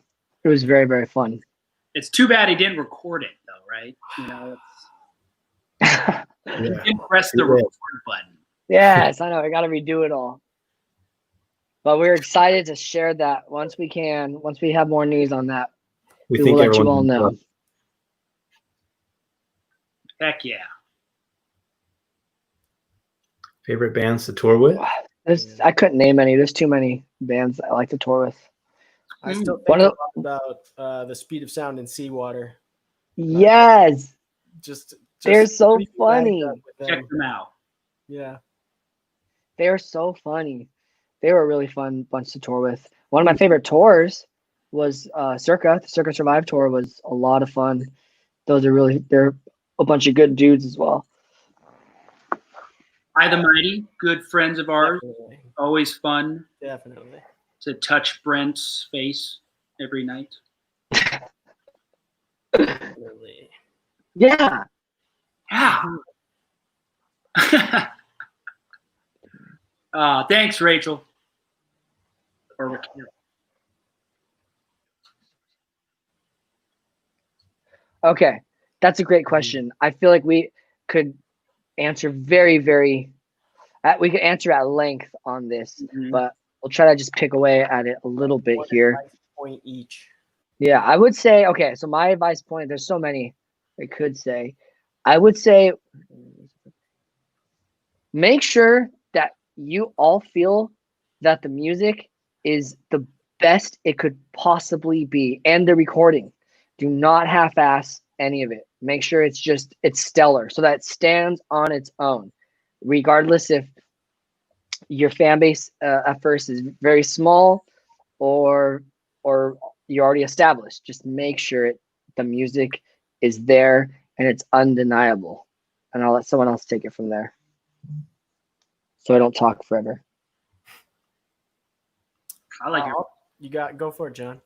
[SPEAKER 2] it was very, very fun.
[SPEAKER 3] It's too bad he didn't record it, though, right? You know, he
[SPEAKER 1] Yeah.
[SPEAKER 3] didn't press the
[SPEAKER 1] He did.
[SPEAKER 3] record button.
[SPEAKER 2] Yes, I know. I got to redo it all. But we're excited to share that once we can. Once we have more news on that,
[SPEAKER 1] We
[SPEAKER 2] we
[SPEAKER 1] think
[SPEAKER 2] will let you
[SPEAKER 1] everyone
[SPEAKER 2] all know.
[SPEAKER 3] Heck yeah.
[SPEAKER 1] Favorite bands to tour with?
[SPEAKER 2] I couldn't name any. There's too many bands I like to tour with.
[SPEAKER 4] I still think
[SPEAKER 2] One
[SPEAKER 4] a
[SPEAKER 2] of
[SPEAKER 4] lot about the Speed of Sound in Seawater.
[SPEAKER 2] Yes,
[SPEAKER 4] Just
[SPEAKER 2] they're so
[SPEAKER 4] pretty
[SPEAKER 2] funny.
[SPEAKER 4] backed up with
[SPEAKER 3] Check
[SPEAKER 4] them.
[SPEAKER 3] them out.
[SPEAKER 4] Yeah.
[SPEAKER 2] They're so funny. They were a really fun bunch to tour with. One of my favorite tours was Circa. The Circa Survive tour was a lot of fun. They're a bunch of good dudes as well.
[SPEAKER 3] I the Mighty, good friends of ours.
[SPEAKER 4] Definitely.
[SPEAKER 3] Always fun
[SPEAKER 4] Definitely.
[SPEAKER 3] to touch Brent's face every night.
[SPEAKER 4] Definitely.
[SPEAKER 2] Yeah.
[SPEAKER 3] Yeah. Thanks, Rachel. Or Raquel.
[SPEAKER 2] Okay. That's a great question. I feel like we could answer we could answer at length on this, but we'll try to just pick away at it a little bit
[SPEAKER 4] One
[SPEAKER 2] here.
[SPEAKER 4] advice point each.
[SPEAKER 2] Yeah, I would say, okay, so my advice point, there's so many I could say. I would say make sure that you all feel that the music is the best it could possibly be, and the recording. Do not half-ass any of it. Make sure it's stellar, so that it stands on its own, regardless if your fan base at first is very small or you're already established. Just make sure the music is there and it's undeniable. And I'll let someone else take it from there, so I don't talk forever.
[SPEAKER 3] I like your.
[SPEAKER 4] You got go for it, John.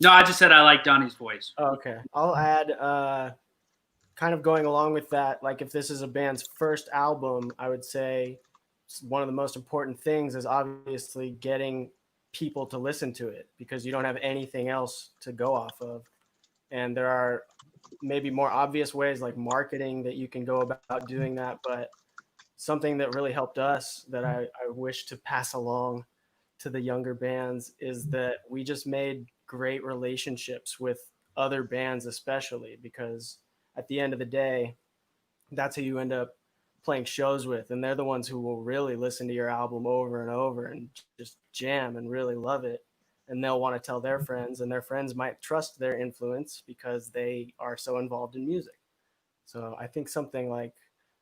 [SPEAKER 3] No, I just said I like Donnie's voice.
[SPEAKER 4] Oh, okay. I'll add kind of going along with that, like if this is a band's first album, I would say one of the most important things is obviously getting people to listen to it, because you don't have anything else to go off of. And there are maybe more obvious ways like marketing that you can go about doing that, but something that really helped us that I wish to pass along to the younger bands is that we just made great relationships with other bands, especially because at the end of the day, that's who you end up playing shows with, and they're the ones who will really listen to your album over and over and just jam and really love it, and they'll want to tell their friends, and their friends might trust their influence because they are so involved in music. So I think something like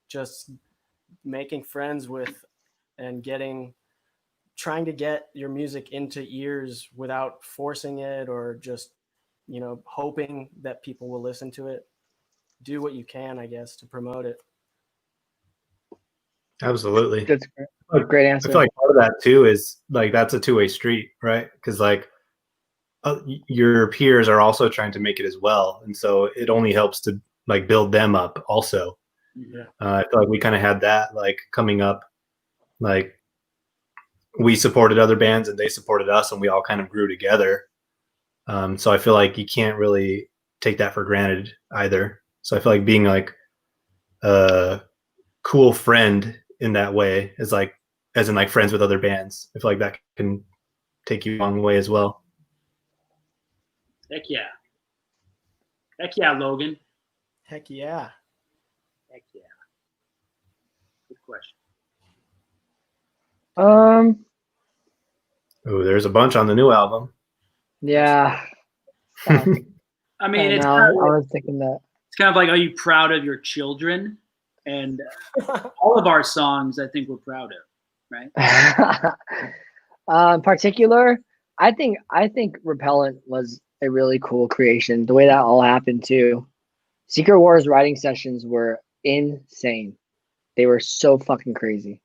[SPEAKER 4] just making friends with and trying to get your music into ears without forcing it or just, hoping that people will listen to it. Do what you can, I guess, to promote it.
[SPEAKER 1] Absolutely.
[SPEAKER 2] That's great. Great
[SPEAKER 1] I
[SPEAKER 2] answer.
[SPEAKER 1] feel like part of that too is like that's a two-way street, right? Because like your peers are also trying to make it as well, and so it only helps to like build them up also.
[SPEAKER 4] Yeah.
[SPEAKER 1] I feel like we kind of had that like coming up, like we supported other bands and they supported us, and we all kind of grew together. So I feel like you can't really take that for granted either. So I feel like being like a cool friend in that way is like, as in like friends with other bands. I feel like that can take you a long way as well.
[SPEAKER 3] Heck yeah. Heck yeah, Logan.
[SPEAKER 4] Heck yeah.
[SPEAKER 3] Heck yeah. Good question.
[SPEAKER 1] Oh, there's a bunch on the new album.
[SPEAKER 2] Yeah.
[SPEAKER 3] I mean,
[SPEAKER 2] I
[SPEAKER 3] it's
[SPEAKER 2] know.
[SPEAKER 3] kind of
[SPEAKER 2] I
[SPEAKER 3] like,
[SPEAKER 2] was thinking that.
[SPEAKER 3] it's kind of like, are you proud of your children? And all of our songs, I think we're proud of, right?
[SPEAKER 2] In particular, I think Repellent was a really cool creation. The way that all happened too. Secret Wars writing sessions were insane. They were so fucking crazy.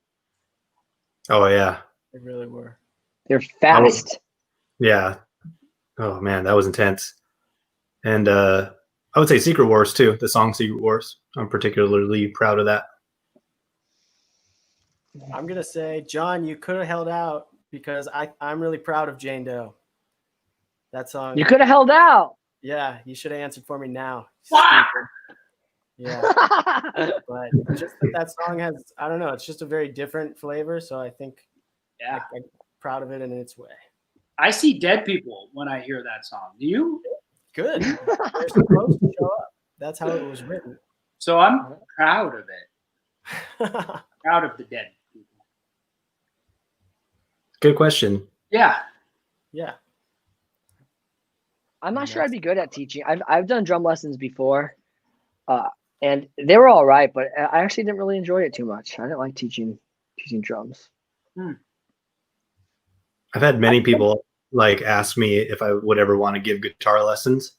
[SPEAKER 1] Oh yeah.
[SPEAKER 4] They really were.
[SPEAKER 2] They're fast.
[SPEAKER 1] Yeah. Oh man, that was intense. And I would say Secret Wars too. The song Secret Wars. I'm particularly proud of that.
[SPEAKER 4] I'm gonna say, John, you could have held out because I'm really proud of Jane Doe. That song.
[SPEAKER 2] You could have held out.
[SPEAKER 4] Yeah, you should have answered for me now.
[SPEAKER 3] Wow.
[SPEAKER 4] Yeah. But just that song has, I don't know, it's just a very different flavor. So I think
[SPEAKER 3] Yeah.
[SPEAKER 4] I'm proud of it in its way.
[SPEAKER 3] I see dead people when I hear that song. Do you?
[SPEAKER 4] Good. They're supposed to show up. That's how it was written.
[SPEAKER 3] So I'm proud of it. Proud of the dead people.
[SPEAKER 1] Good question.
[SPEAKER 3] Yeah.
[SPEAKER 4] Yeah.
[SPEAKER 2] I'm not sure I'd be good at teaching. I've done drum lessons before, and they were all right, but I actually didn't really enjoy it too much. I didn't like teaching drums.
[SPEAKER 1] I've had many people like ask me if I would ever want to give guitar lessons.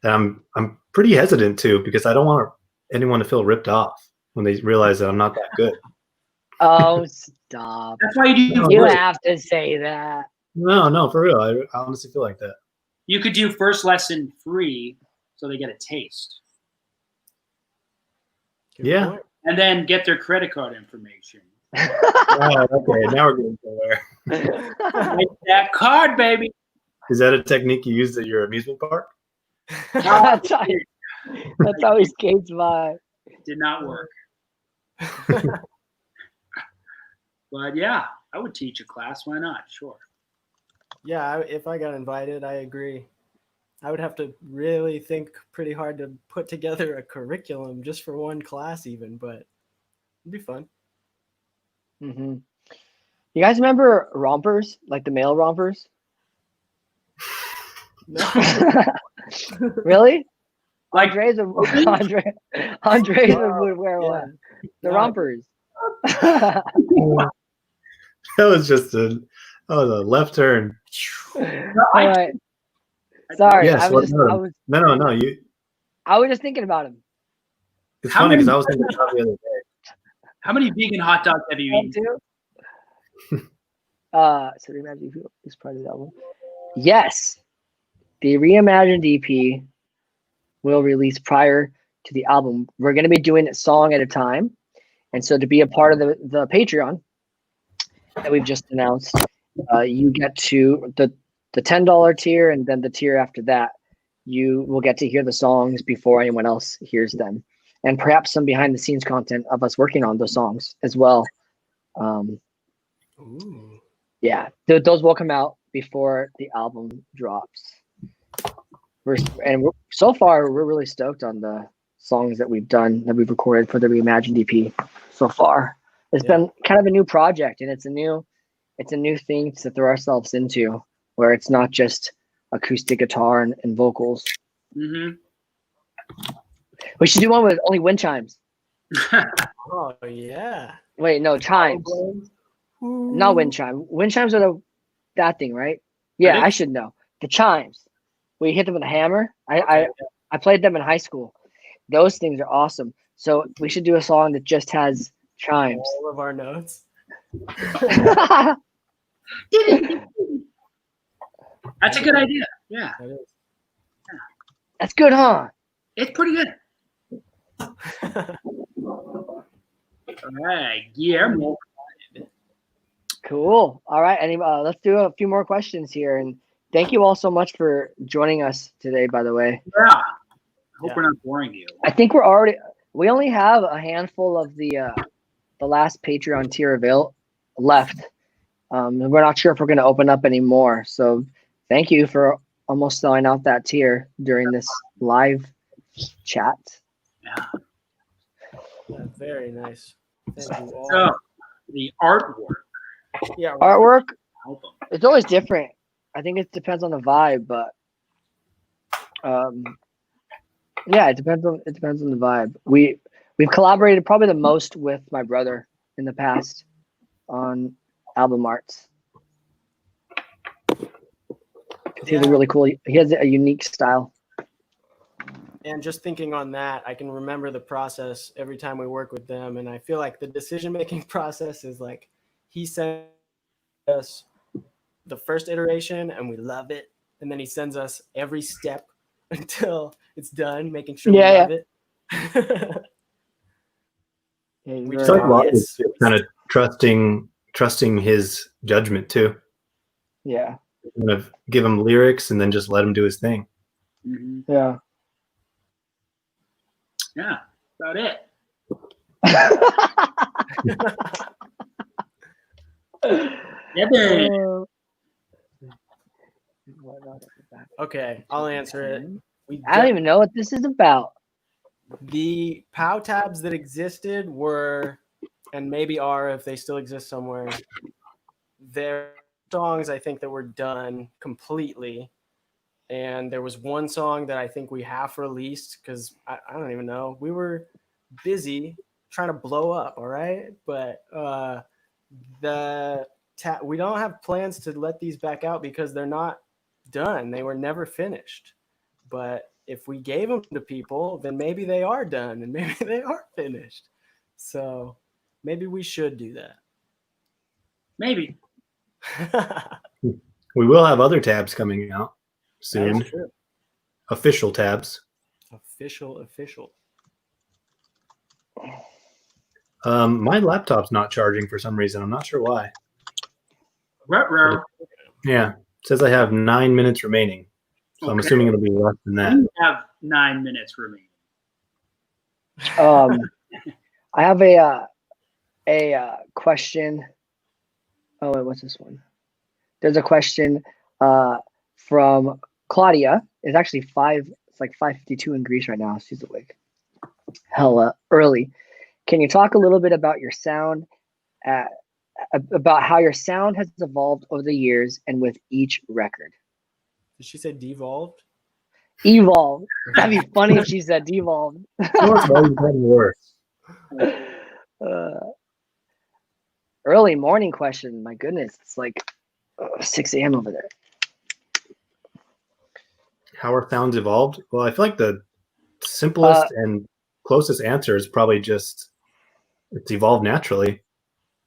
[SPEAKER 1] And I'm pretty hesitant to, because I don't want anyone to feel ripped off when they realize that I'm not that good.
[SPEAKER 2] Oh, stop.
[SPEAKER 3] That's why you do.
[SPEAKER 2] You
[SPEAKER 3] first.
[SPEAKER 2] have to say that.
[SPEAKER 1] No, for real. I honestly feel like that.
[SPEAKER 3] You could do first lesson free, so they get a taste,
[SPEAKER 4] Good
[SPEAKER 1] Yeah.
[SPEAKER 4] point.
[SPEAKER 3] and then get their credit card information.
[SPEAKER 1] Oh, okay. Now we're getting somewhere.
[SPEAKER 3] Like that card, baby.
[SPEAKER 1] Is that a technique you use at your amusement park?
[SPEAKER 2] that's how he skates by.
[SPEAKER 3] Did not work. But yeah, I would teach a class. Why not? Sure.
[SPEAKER 4] Yeah, if I got invited, I agree. I would have to really think pretty hard to put together a curriculum just for one class, even, but it'd be fun.
[SPEAKER 2] Mm-hmm. You guys remember rompers, like the male rompers?
[SPEAKER 4] No.
[SPEAKER 2] Really?
[SPEAKER 3] Like
[SPEAKER 2] Andres would wear
[SPEAKER 4] Yeah.
[SPEAKER 2] one. The
[SPEAKER 4] No.
[SPEAKER 2] rompers.
[SPEAKER 1] That was just a left turn.
[SPEAKER 2] All right. Sorry,
[SPEAKER 1] Yes,
[SPEAKER 2] I was
[SPEAKER 1] No.
[SPEAKER 2] I was just thinking about him.
[SPEAKER 1] It's
[SPEAKER 3] How
[SPEAKER 1] funny because
[SPEAKER 3] many-
[SPEAKER 1] I was thinking about the other day.
[SPEAKER 3] how many vegan hot dogs have you eaten?
[SPEAKER 2] Too. So Reimagined EP is part of the album. Yes, the Reimagined EP will release prior to the album. We're going to be doing it song at a time, and so to be a part of the Patreon that we've just announced, you get to the $10 tier, and then the tier after that, you will get to hear the songs before anyone else hears them, and perhaps some behind the scenes content of us working on those songs as well.
[SPEAKER 4] Ooh.
[SPEAKER 2] Yeah, those will come out before the album drops. So far, we're really stoked on the songs that we've recorded for the Reimagined EP so far. It's been kind of a new project, and it's a new thing to throw ourselves into, where it's not just acoustic guitar and vocals.
[SPEAKER 3] Mm-hmm.
[SPEAKER 2] We should do one with only wind chimes.
[SPEAKER 4] Oh, yeah.
[SPEAKER 2] Wait, no, chimes. Not wind chime. Wind chimes are that thing, right? Yeah, I should know. The chimes. We hit them with a hammer. I played them in high school. Those things are awesome. So we should do a song that just has chimes.
[SPEAKER 4] All of our notes.
[SPEAKER 3] That's a good idea. Yeah,
[SPEAKER 4] That is.
[SPEAKER 2] That's good, huh?
[SPEAKER 3] it's pretty good. All right, Guillermo.
[SPEAKER 2] Cool. All right. Let's do a few more questions here. And thank you all so much for joining us today, by the way.
[SPEAKER 3] Yeah. I hope
[SPEAKER 4] Yeah.
[SPEAKER 3] we're not boring you.
[SPEAKER 2] I think we only have a handful of the last Patreon tier left. And we're not sure if we're going to open up any more. So thank you for almost selling out that tier during this live chat.
[SPEAKER 3] Yeah.
[SPEAKER 4] Yeah, very nice. Thank you all.
[SPEAKER 3] So the artwork
[SPEAKER 4] Yeah,
[SPEAKER 2] Artwork,
[SPEAKER 3] album.
[SPEAKER 2] it's always different. I think it depends on the vibe, but yeah, it depends on the vibe. We've collaborated probably the most with my brother in the past on album arts. He's a really cool. He has a unique style.
[SPEAKER 4] And just thinking on that, I can remember the process every time we work with them. And I feel like the decision-making process is like he sends us the first iteration and we love it. And then he sends us every step until it's done, making sure we love it.
[SPEAKER 2] Yeah, he's
[SPEAKER 4] We
[SPEAKER 2] very
[SPEAKER 1] It's like
[SPEAKER 2] honest.
[SPEAKER 1] Rob is kind of trusting his judgment too.
[SPEAKER 2] Yeah,
[SPEAKER 1] Kind of give him lyrics and then just let him do his thing.
[SPEAKER 3] Mhm.
[SPEAKER 2] yeah.
[SPEAKER 3] Yeah, about it. Yeah, man.
[SPEAKER 4] Okay, I'll answer it.
[SPEAKER 2] I don't even know what this is about.
[SPEAKER 4] The POW tabs that existed were, and maybe are if they still exist somewhere, they're songs I think that were done completely. And there was one song that I think we half released because I don't even know. We were busy trying to blow up, all right? But the we don't have plans to let these back out because they're not done. They were never finished. But if we gave them to people, then maybe they are done and maybe they are finished. So maybe we should do that.
[SPEAKER 3] Maybe.
[SPEAKER 1] We will have other tabs coming out soon.
[SPEAKER 4] That's true.
[SPEAKER 1] Official tabs.
[SPEAKER 4] Official.
[SPEAKER 1] My laptop's not charging for some reason. I'm not sure why.
[SPEAKER 3] Ruh-roh.
[SPEAKER 1] Yeah, it says I have 9 minutes remaining, so I'm
[SPEAKER 3] Okay.
[SPEAKER 1] assuming it'll be less than that.
[SPEAKER 3] We have 9 minutes remaining.
[SPEAKER 2] I have a question. Oh wait, what's this one? There's a question from Claudia. It's actually it's like 5:52 in Greece right now. She's awake hella early. Can you talk a little bit about your sound, about how your sound has evolved over the years and with each record?
[SPEAKER 4] Did she say devolved?
[SPEAKER 2] Evolved. That'd be funny if she said devolved.
[SPEAKER 1] It's always gotten worse.
[SPEAKER 2] Early morning question. My goodness, it's like 6 a.m. over there.
[SPEAKER 1] How our sounds evolved? Well, I feel like the simplest and closest answer is probably just it's evolved naturally.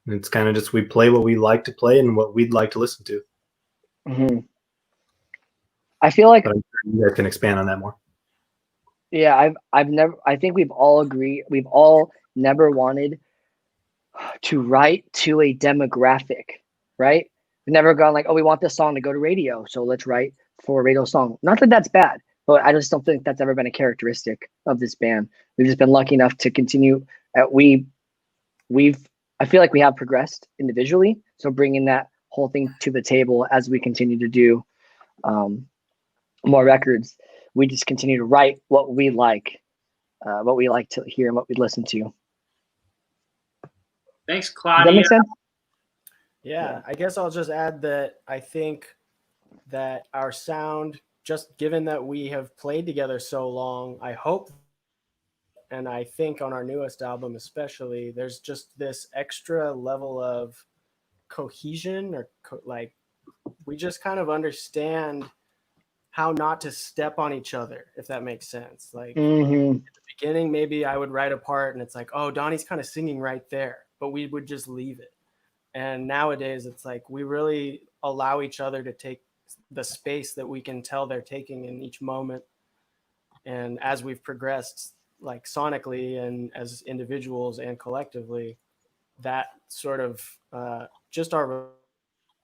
[SPEAKER 1] It's kind of just we play what we like to play and what we'd like to listen to.
[SPEAKER 2] Mm-hmm. I feel like
[SPEAKER 1] But I'm sure you guys can expand on that more.
[SPEAKER 2] yeah, I think we've all agreed. We've all never wanted to write to a demographic, right? We've never gone like, oh, we want this song to go to radio, so let's write for a radio song. Not that that's bad, but I just don't think that's ever been a characteristic of this band. We've just been lucky enough to continue. I feel like we have progressed individually, so bringing that whole thing to the table as we continue to do more records, we just continue to write what we like to hear and what we listen to.
[SPEAKER 3] Thanks,
[SPEAKER 2] Does that
[SPEAKER 3] Claudia.
[SPEAKER 2] make sense?
[SPEAKER 4] Yeah, I guess I'll just add that I think that our sound, just given that we have played together so long, I hope, and I think on our newest album especially, there's just this extra level of cohesion or like we just kind of understand how not to step on each other, if that makes sense. Like
[SPEAKER 2] Mm-hmm.
[SPEAKER 4] at the beginning, maybe I would write a part and it's like, oh, Donnie's kind of singing right there, but we would just leave it. And nowadays it's like we really allow each other to take the space that we can tell they're taking in each moment. And as we've progressed, like sonically and as individuals and collectively, that sort of just our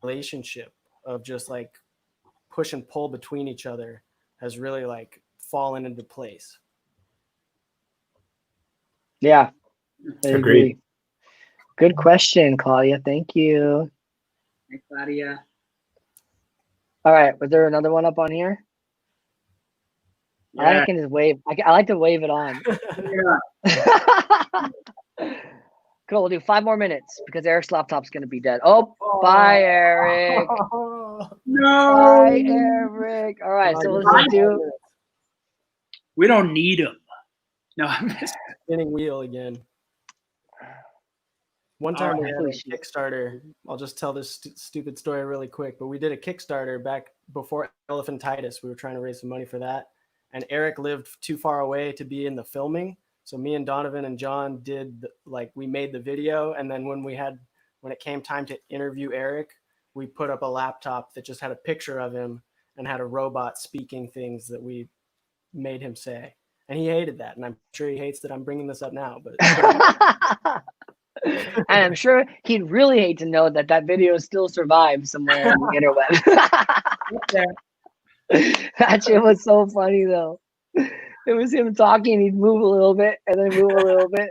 [SPEAKER 4] relationship of just like push and pull between each other has really like fallen into place.
[SPEAKER 2] Yeah, I
[SPEAKER 1] Agreed.
[SPEAKER 2] agree. Good question, Claudia. Thank you.
[SPEAKER 3] Hey, Claudia.
[SPEAKER 2] All right, was there another one up on here?
[SPEAKER 3] Yeah.
[SPEAKER 2] I can just wave. I like to wave it on.
[SPEAKER 3] Yeah.
[SPEAKER 2] Cool. We'll do 5 more minutes because Eric's laptop's gonna be dead. Oh, bye, Eric.
[SPEAKER 3] No.
[SPEAKER 2] Bye, Eric. All right, so let's just do.
[SPEAKER 3] We don't need them. No, I'm just
[SPEAKER 4] Spinning wheel again. One time
[SPEAKER 3] All
[SPEAKER 4] we had
[SPEAKER 2] right.
[SPEAKER 4] a Kickstarter. I'll just tell this stupid story really quick, but we did a Kickstarter back before Elephantitis. We were trying to raise some money for that. And Eric lived too far away to be in the filming. So me and Donovan and John we made the video. And then when it came time to interview Eric, we put up a laptop that just had a picture of him and had a robot speaking things that we made him say. And he hated that. And I'm sure he hates that I'm bringing this up now, but
[SPEAKER 2] And I'm sure he'd really hate to know that video still survives somewhere on the interweb. That shit was so funny though. It was him talking, he'd move a little bit and then move a little bit.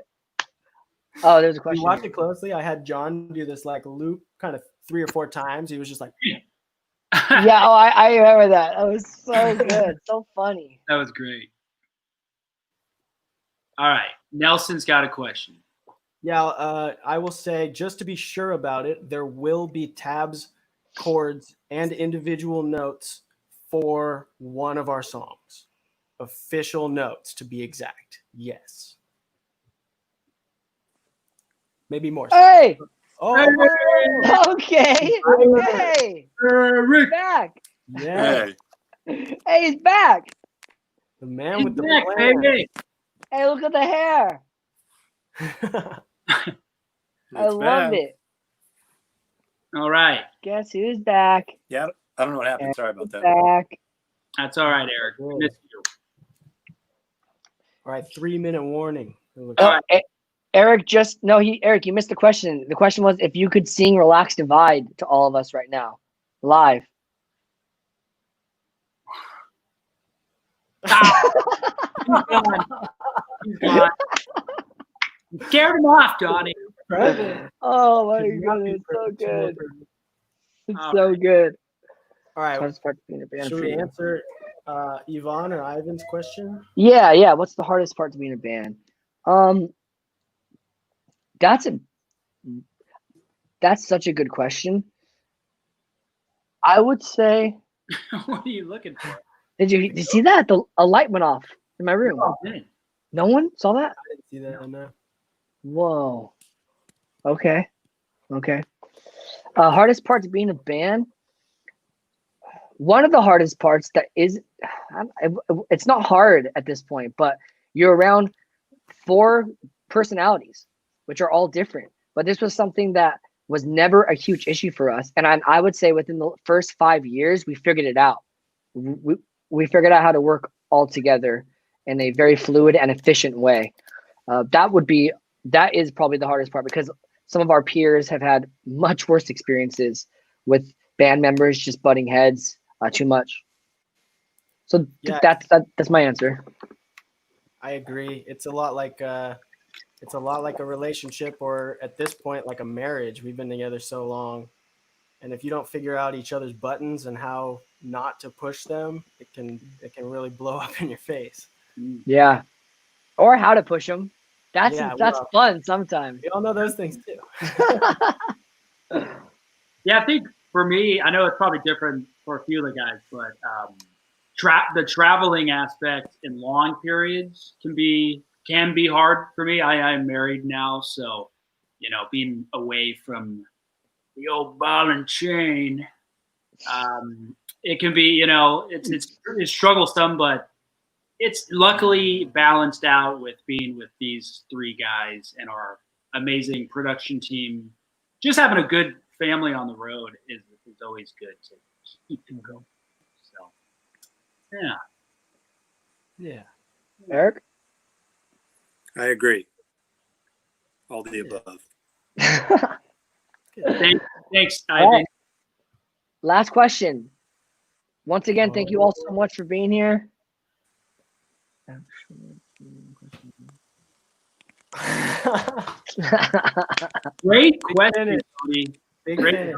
[SPEAKER 2] Oh, there's a
[SPEAKER 4] if
[SPEAKER 2] question.
[SPEAKER 4] you watch it closely, I had John do this like loop kind of 3 or 4 times. He was just like,
[SPEAKER 2] Yeah, oh, I remember that. That was so good. So funny.
[SPEAKER 3] That was great. All right. Nelson's got a question.
[SPEAKER 4] yeah, I will say, just to be sure about it, there will be tabs, chords, and individual notes for one of our songs. Official notes, to be exact. Yes. Maybe more.
[SPEAKER 2] Hey!
[SPEAKER 4] Oh,
[SPEAKER 3] Hey!
[SPEAKER 2] Okay. Hey,
[SPEAKER 3] Rick.
[SPEAKER 2] back.
[SPEAKER 4] Yeah,
[SPEAKER 5] Hey,
[SPEAKER 2] Hey, he's back.
[SPEAKER 4] the man
[SPEAKER 3] He's
[SPEAKER 4] with the
[SPEAKER 3] back,
[SPEAKER 4] plan.
[SPEAKER 3] baby.
[SPEAKER 2] Hey, look at the hair. I
[SPEAKER 5] it's
[SPEAKER 2] love
[SPEAKER 5] bad.
[SPEAKER 2] it.
[SPEAKER 3] All right.
[SPEAKER 2] Guess who's back?
[SPEAKER 5] Yeah, I don't know what happened. Sorry about that.
[SPEAKER 2] Back.
[SPEAKER 3] That's all right, Eric. We missed you.
[SPEAKER 4] All right, 3-minute warning. It looks
[SPEAKER 2] Oh,
[SPEAKER 4] like.
[SPEAKER 2] Eric Eric, you missed the question. The question was if you could sing Relax Divide to all of us right now. Live.
[SPEAKER 3] He's gone. He's gone. You scared him off, Donnie.
[SPEAKER 2] Oh my
[SPEAKER 4] Could not be
[SPEAKER 2] goodness, so
[SPEAKER 4] perfect.
[SPEAKER 2] good. It's
[SPEAKER 3] All
[SPEAKER 2] so good.
[SPEAKER 4] All right,
[SPEAKER 2] Hardest part to be in a band
[SPEAKER 4] should
[SPEAKER 2] for
[SPEAKER 4] we
[SPEAKER 2] you?
[SPEAKER 4] answer Yvonne or Ivan's question?
[SPEAKER 2] Yeah. What's the hardest part to be in a band? That's such a good question. I would say,
[SPEAKER 3] What are you looking for?
[SPEAKER 2] did you see that? A light went off in my room.
[SPEAKER 3] Oh, man.
[SPEAKER 2] No one saw that?
[SPEAKER 4] I didn't see that. No.
[SPEAKER 2] Whoa. Okay. Hardest part to be in a band. One of the hardest parts that is, it's not hard at this point, but you're around 4 personalities, which are all different. But this was something that was never a huge issue for us. And I would say within the first 5 years, we figured it out. We figured out how to work all together in a very fluid and efficient way. That is probably the hardest part because some of our peers have had much worse experiences with band members just butting heads too much. So
[SPEAKER 4] Yeah.
[SPEAKER 2] that's my answer.
[SPEAKER 4] I agree. It's a lot like a relationship, or at this point, like a marriage. We've been together so long, and if you don't figure out each other's buttons and how not to push them, it can really blow up in your face.
[SPEAKER 2] Yeah, or how to push them. That's
[SPEAKER 4] well,
[SPEAKER 2] fun sometimes.
[SPEAKER 4] We all know those things too.
[SPEAKER 3] Yeah, I think for me, I know it's probably different for a few of the guys, but the traveling aspect in long periods can be hard for me. I'm married now, so being away from the old ball and chain, it can be it's troublesome, but it's luckily balanced out with being with these 3 guys and our amazing production team. Just having a good family on the road is always good to keep it going. So,
[SPEAKER 4] Yeah.
[SPEAKER 2] Eric?
[SPEAKER 5] I agree. All the above.
[SPEAKER 3] Thanks,
[SPEAKER 2] All
[SPEAKER 3] Ivan.
[SPEAKER 2] right. Last question. Once again, thank you all so much for being here.
[SPEAKER 3] Great question, Tony.
[SPEAKER 4] Big
[SPEAKER 3] Great.
[SPEAKER 4] fan.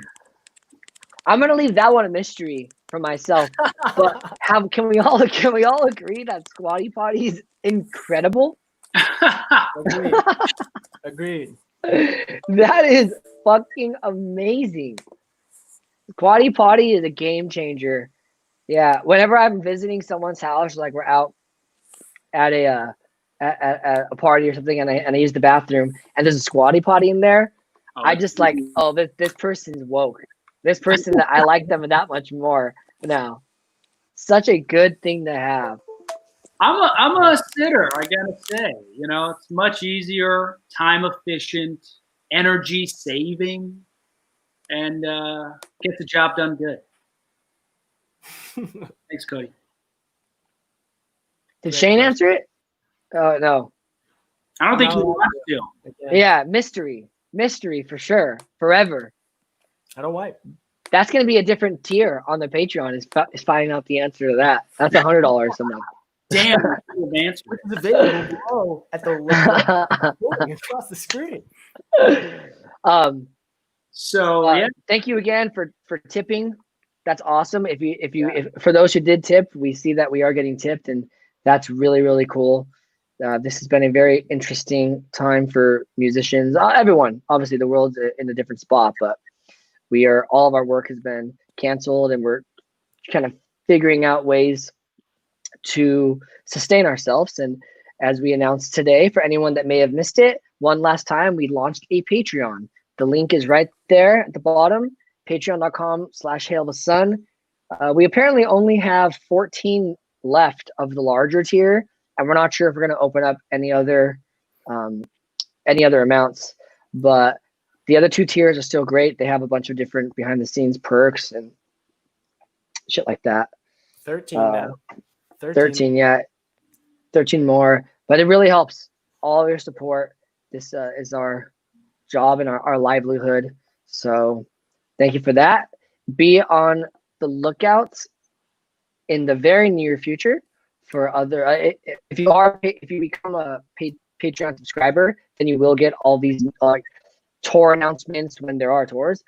[SPEAKER 2] I'm gonna leave that one a mystery for myself. But can we all agree that Squatty Potty is incredible?
[SPEAKER 4] Agreed.
[SPEAKER 2] That is fucking amazing. Squatty Potty is a game changer. Yeah, whenever I'm visiting someone's house, like we're out at at a party or something, and I use the bathroom, and there's a Squatty Potty in there, I just like, oh, this person's woke. This person that I like them that much more now. Such a good thing to have.
[SPEAKER 3] I'm a sitter, I gotta say. It's much easier, time efficient, energy saving, and get the job done good. Thanks, Cody.
[SPEAKER 2] Did Shane answer it? Oh no.
[SPEAKER 3] I don't think he
[SPEAKER 4] No.
[SPEAKER 3] wants to.
[SPEAKER 2] Yeah, mystery for sure, forever.
[SPEAKER 4] I don't wipe.
[SPEAKER 2] That's gonna be a different tier on the Patreon. Is finding out the answer to that. That's $100 something.
[SPEAKER 3] Damn, good answer.
[SPEAKER 4] Which is available below at the link across the screen.
[SPEAKER 3] So yeah,
[SPEAKER 2] Thank you again for tipping. That's awesome. If for those who did tip, we see that we are getting tipped, and that's really, really cool. This has been a very interesting time for musicians. Everyone, obviously, the world's in a different spot, but all of our work has been canceled, and we're kind of figuring out ways to sustain ourselves. And as we announced today, for anyone that may have missed it, one last time, we launched a Patreon The link is right there at the bottom, patreon.com/hailthesun. We apparently only have 14 left of the larger tier, and we're not sure if we're going to open up any other amounts, but the other 2 tiers are still great. They have a bunch of different behind the scenes perks and shit like that.
[SPEAKER 4] 13 now.
[SPEAKER 2] 13, yeah. 13 more, but it really helps. All your support. This is our job and our livelihood. So thank you for that. Be on the lookouts in the very near future for other, if you become a Patreon subscriber, then you will get all these tour announcements when there are tours,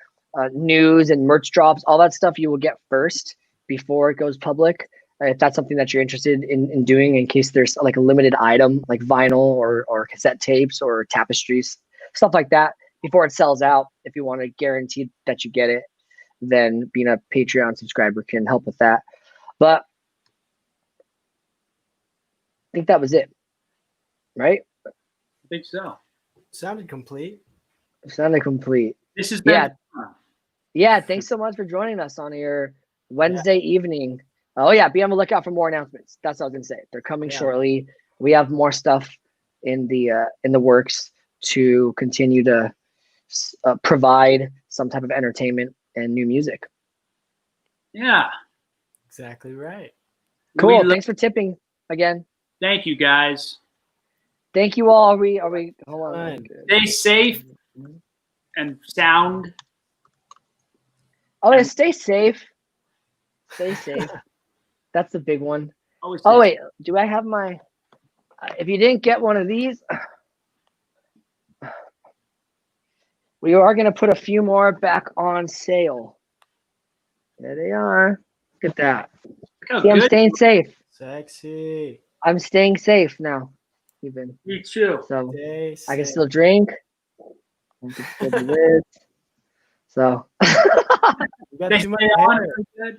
[SPEAKER 2] news and merch drops, all that stuff you will get first before it goes public. If that's something that you're interested in doing, in case there's like a limited item like vinyl or cassette tapes or tapestries, stuff like that, before it sells out, if you want to guarantee that you get it, then being a Patreon subscriber can help with that. But I think that was it, right?
[SPEAKER 3] I think so.
[SPEAKER 4] Sounded complete.
[SPEAKER 2] It sounded complete.
[SPEAKER 3] This has been fun.
[SPEAKER 2] Yeah, thanks so much for joining us on your Wednesday evening. Oh yeah, be on the lookout for more announcements. That's what I was gonna say. They're coming shortly. We have more stuff in the works to continue to provide some type of entertainment and new music.
[SPEAKER 3] Yeah.
[SPEAKER 4] Exactly right.
[SPEAKER 2] Cool. Thanks for tipping again.
[SPEAKER 3] Thank you, guys.
[SPEAKER 2] Thank you all. Are we hold on.
[SPEAKER 4] Fine.
[SPEAKER 3] Stay safe and sound.
[SPEAKER 2] Oh yeah, stay safe. Stay safe. That's the big one.
[SPEAKER 3] Always
[SPEAKER 2] Oh
[SPEAKER 3] safe.
[SPEAKER 2] wait, do I have my? If you didn't get one of these, we are gonna put a few more back on sale. There they are. Look at that.
[SPEAKER 3] Look how
[SPEAKER 2] See, I'm
[SPEAKER 3] good.
[SPEAKER 2] staying safe.
[SPEAKER 4] Sexy.
[SPEAKER 2] I'm staying safe now, even.
[SPEAKER 3] Me too.
[SPEAKER 2] So
[SPEAKER 4] Stay
[SPEAKER 2] I can
[SPEAKER 4] safe.
[SPEAKER 2] still drink. I can still do this. So
[SPEAKER 4] You got
[SPEAKER 3] They
[SPEAKER 4] too much
[SPEAKER 3] stay on
[SPEAKER 4] hair.
[SPEAKER 3] it. Good.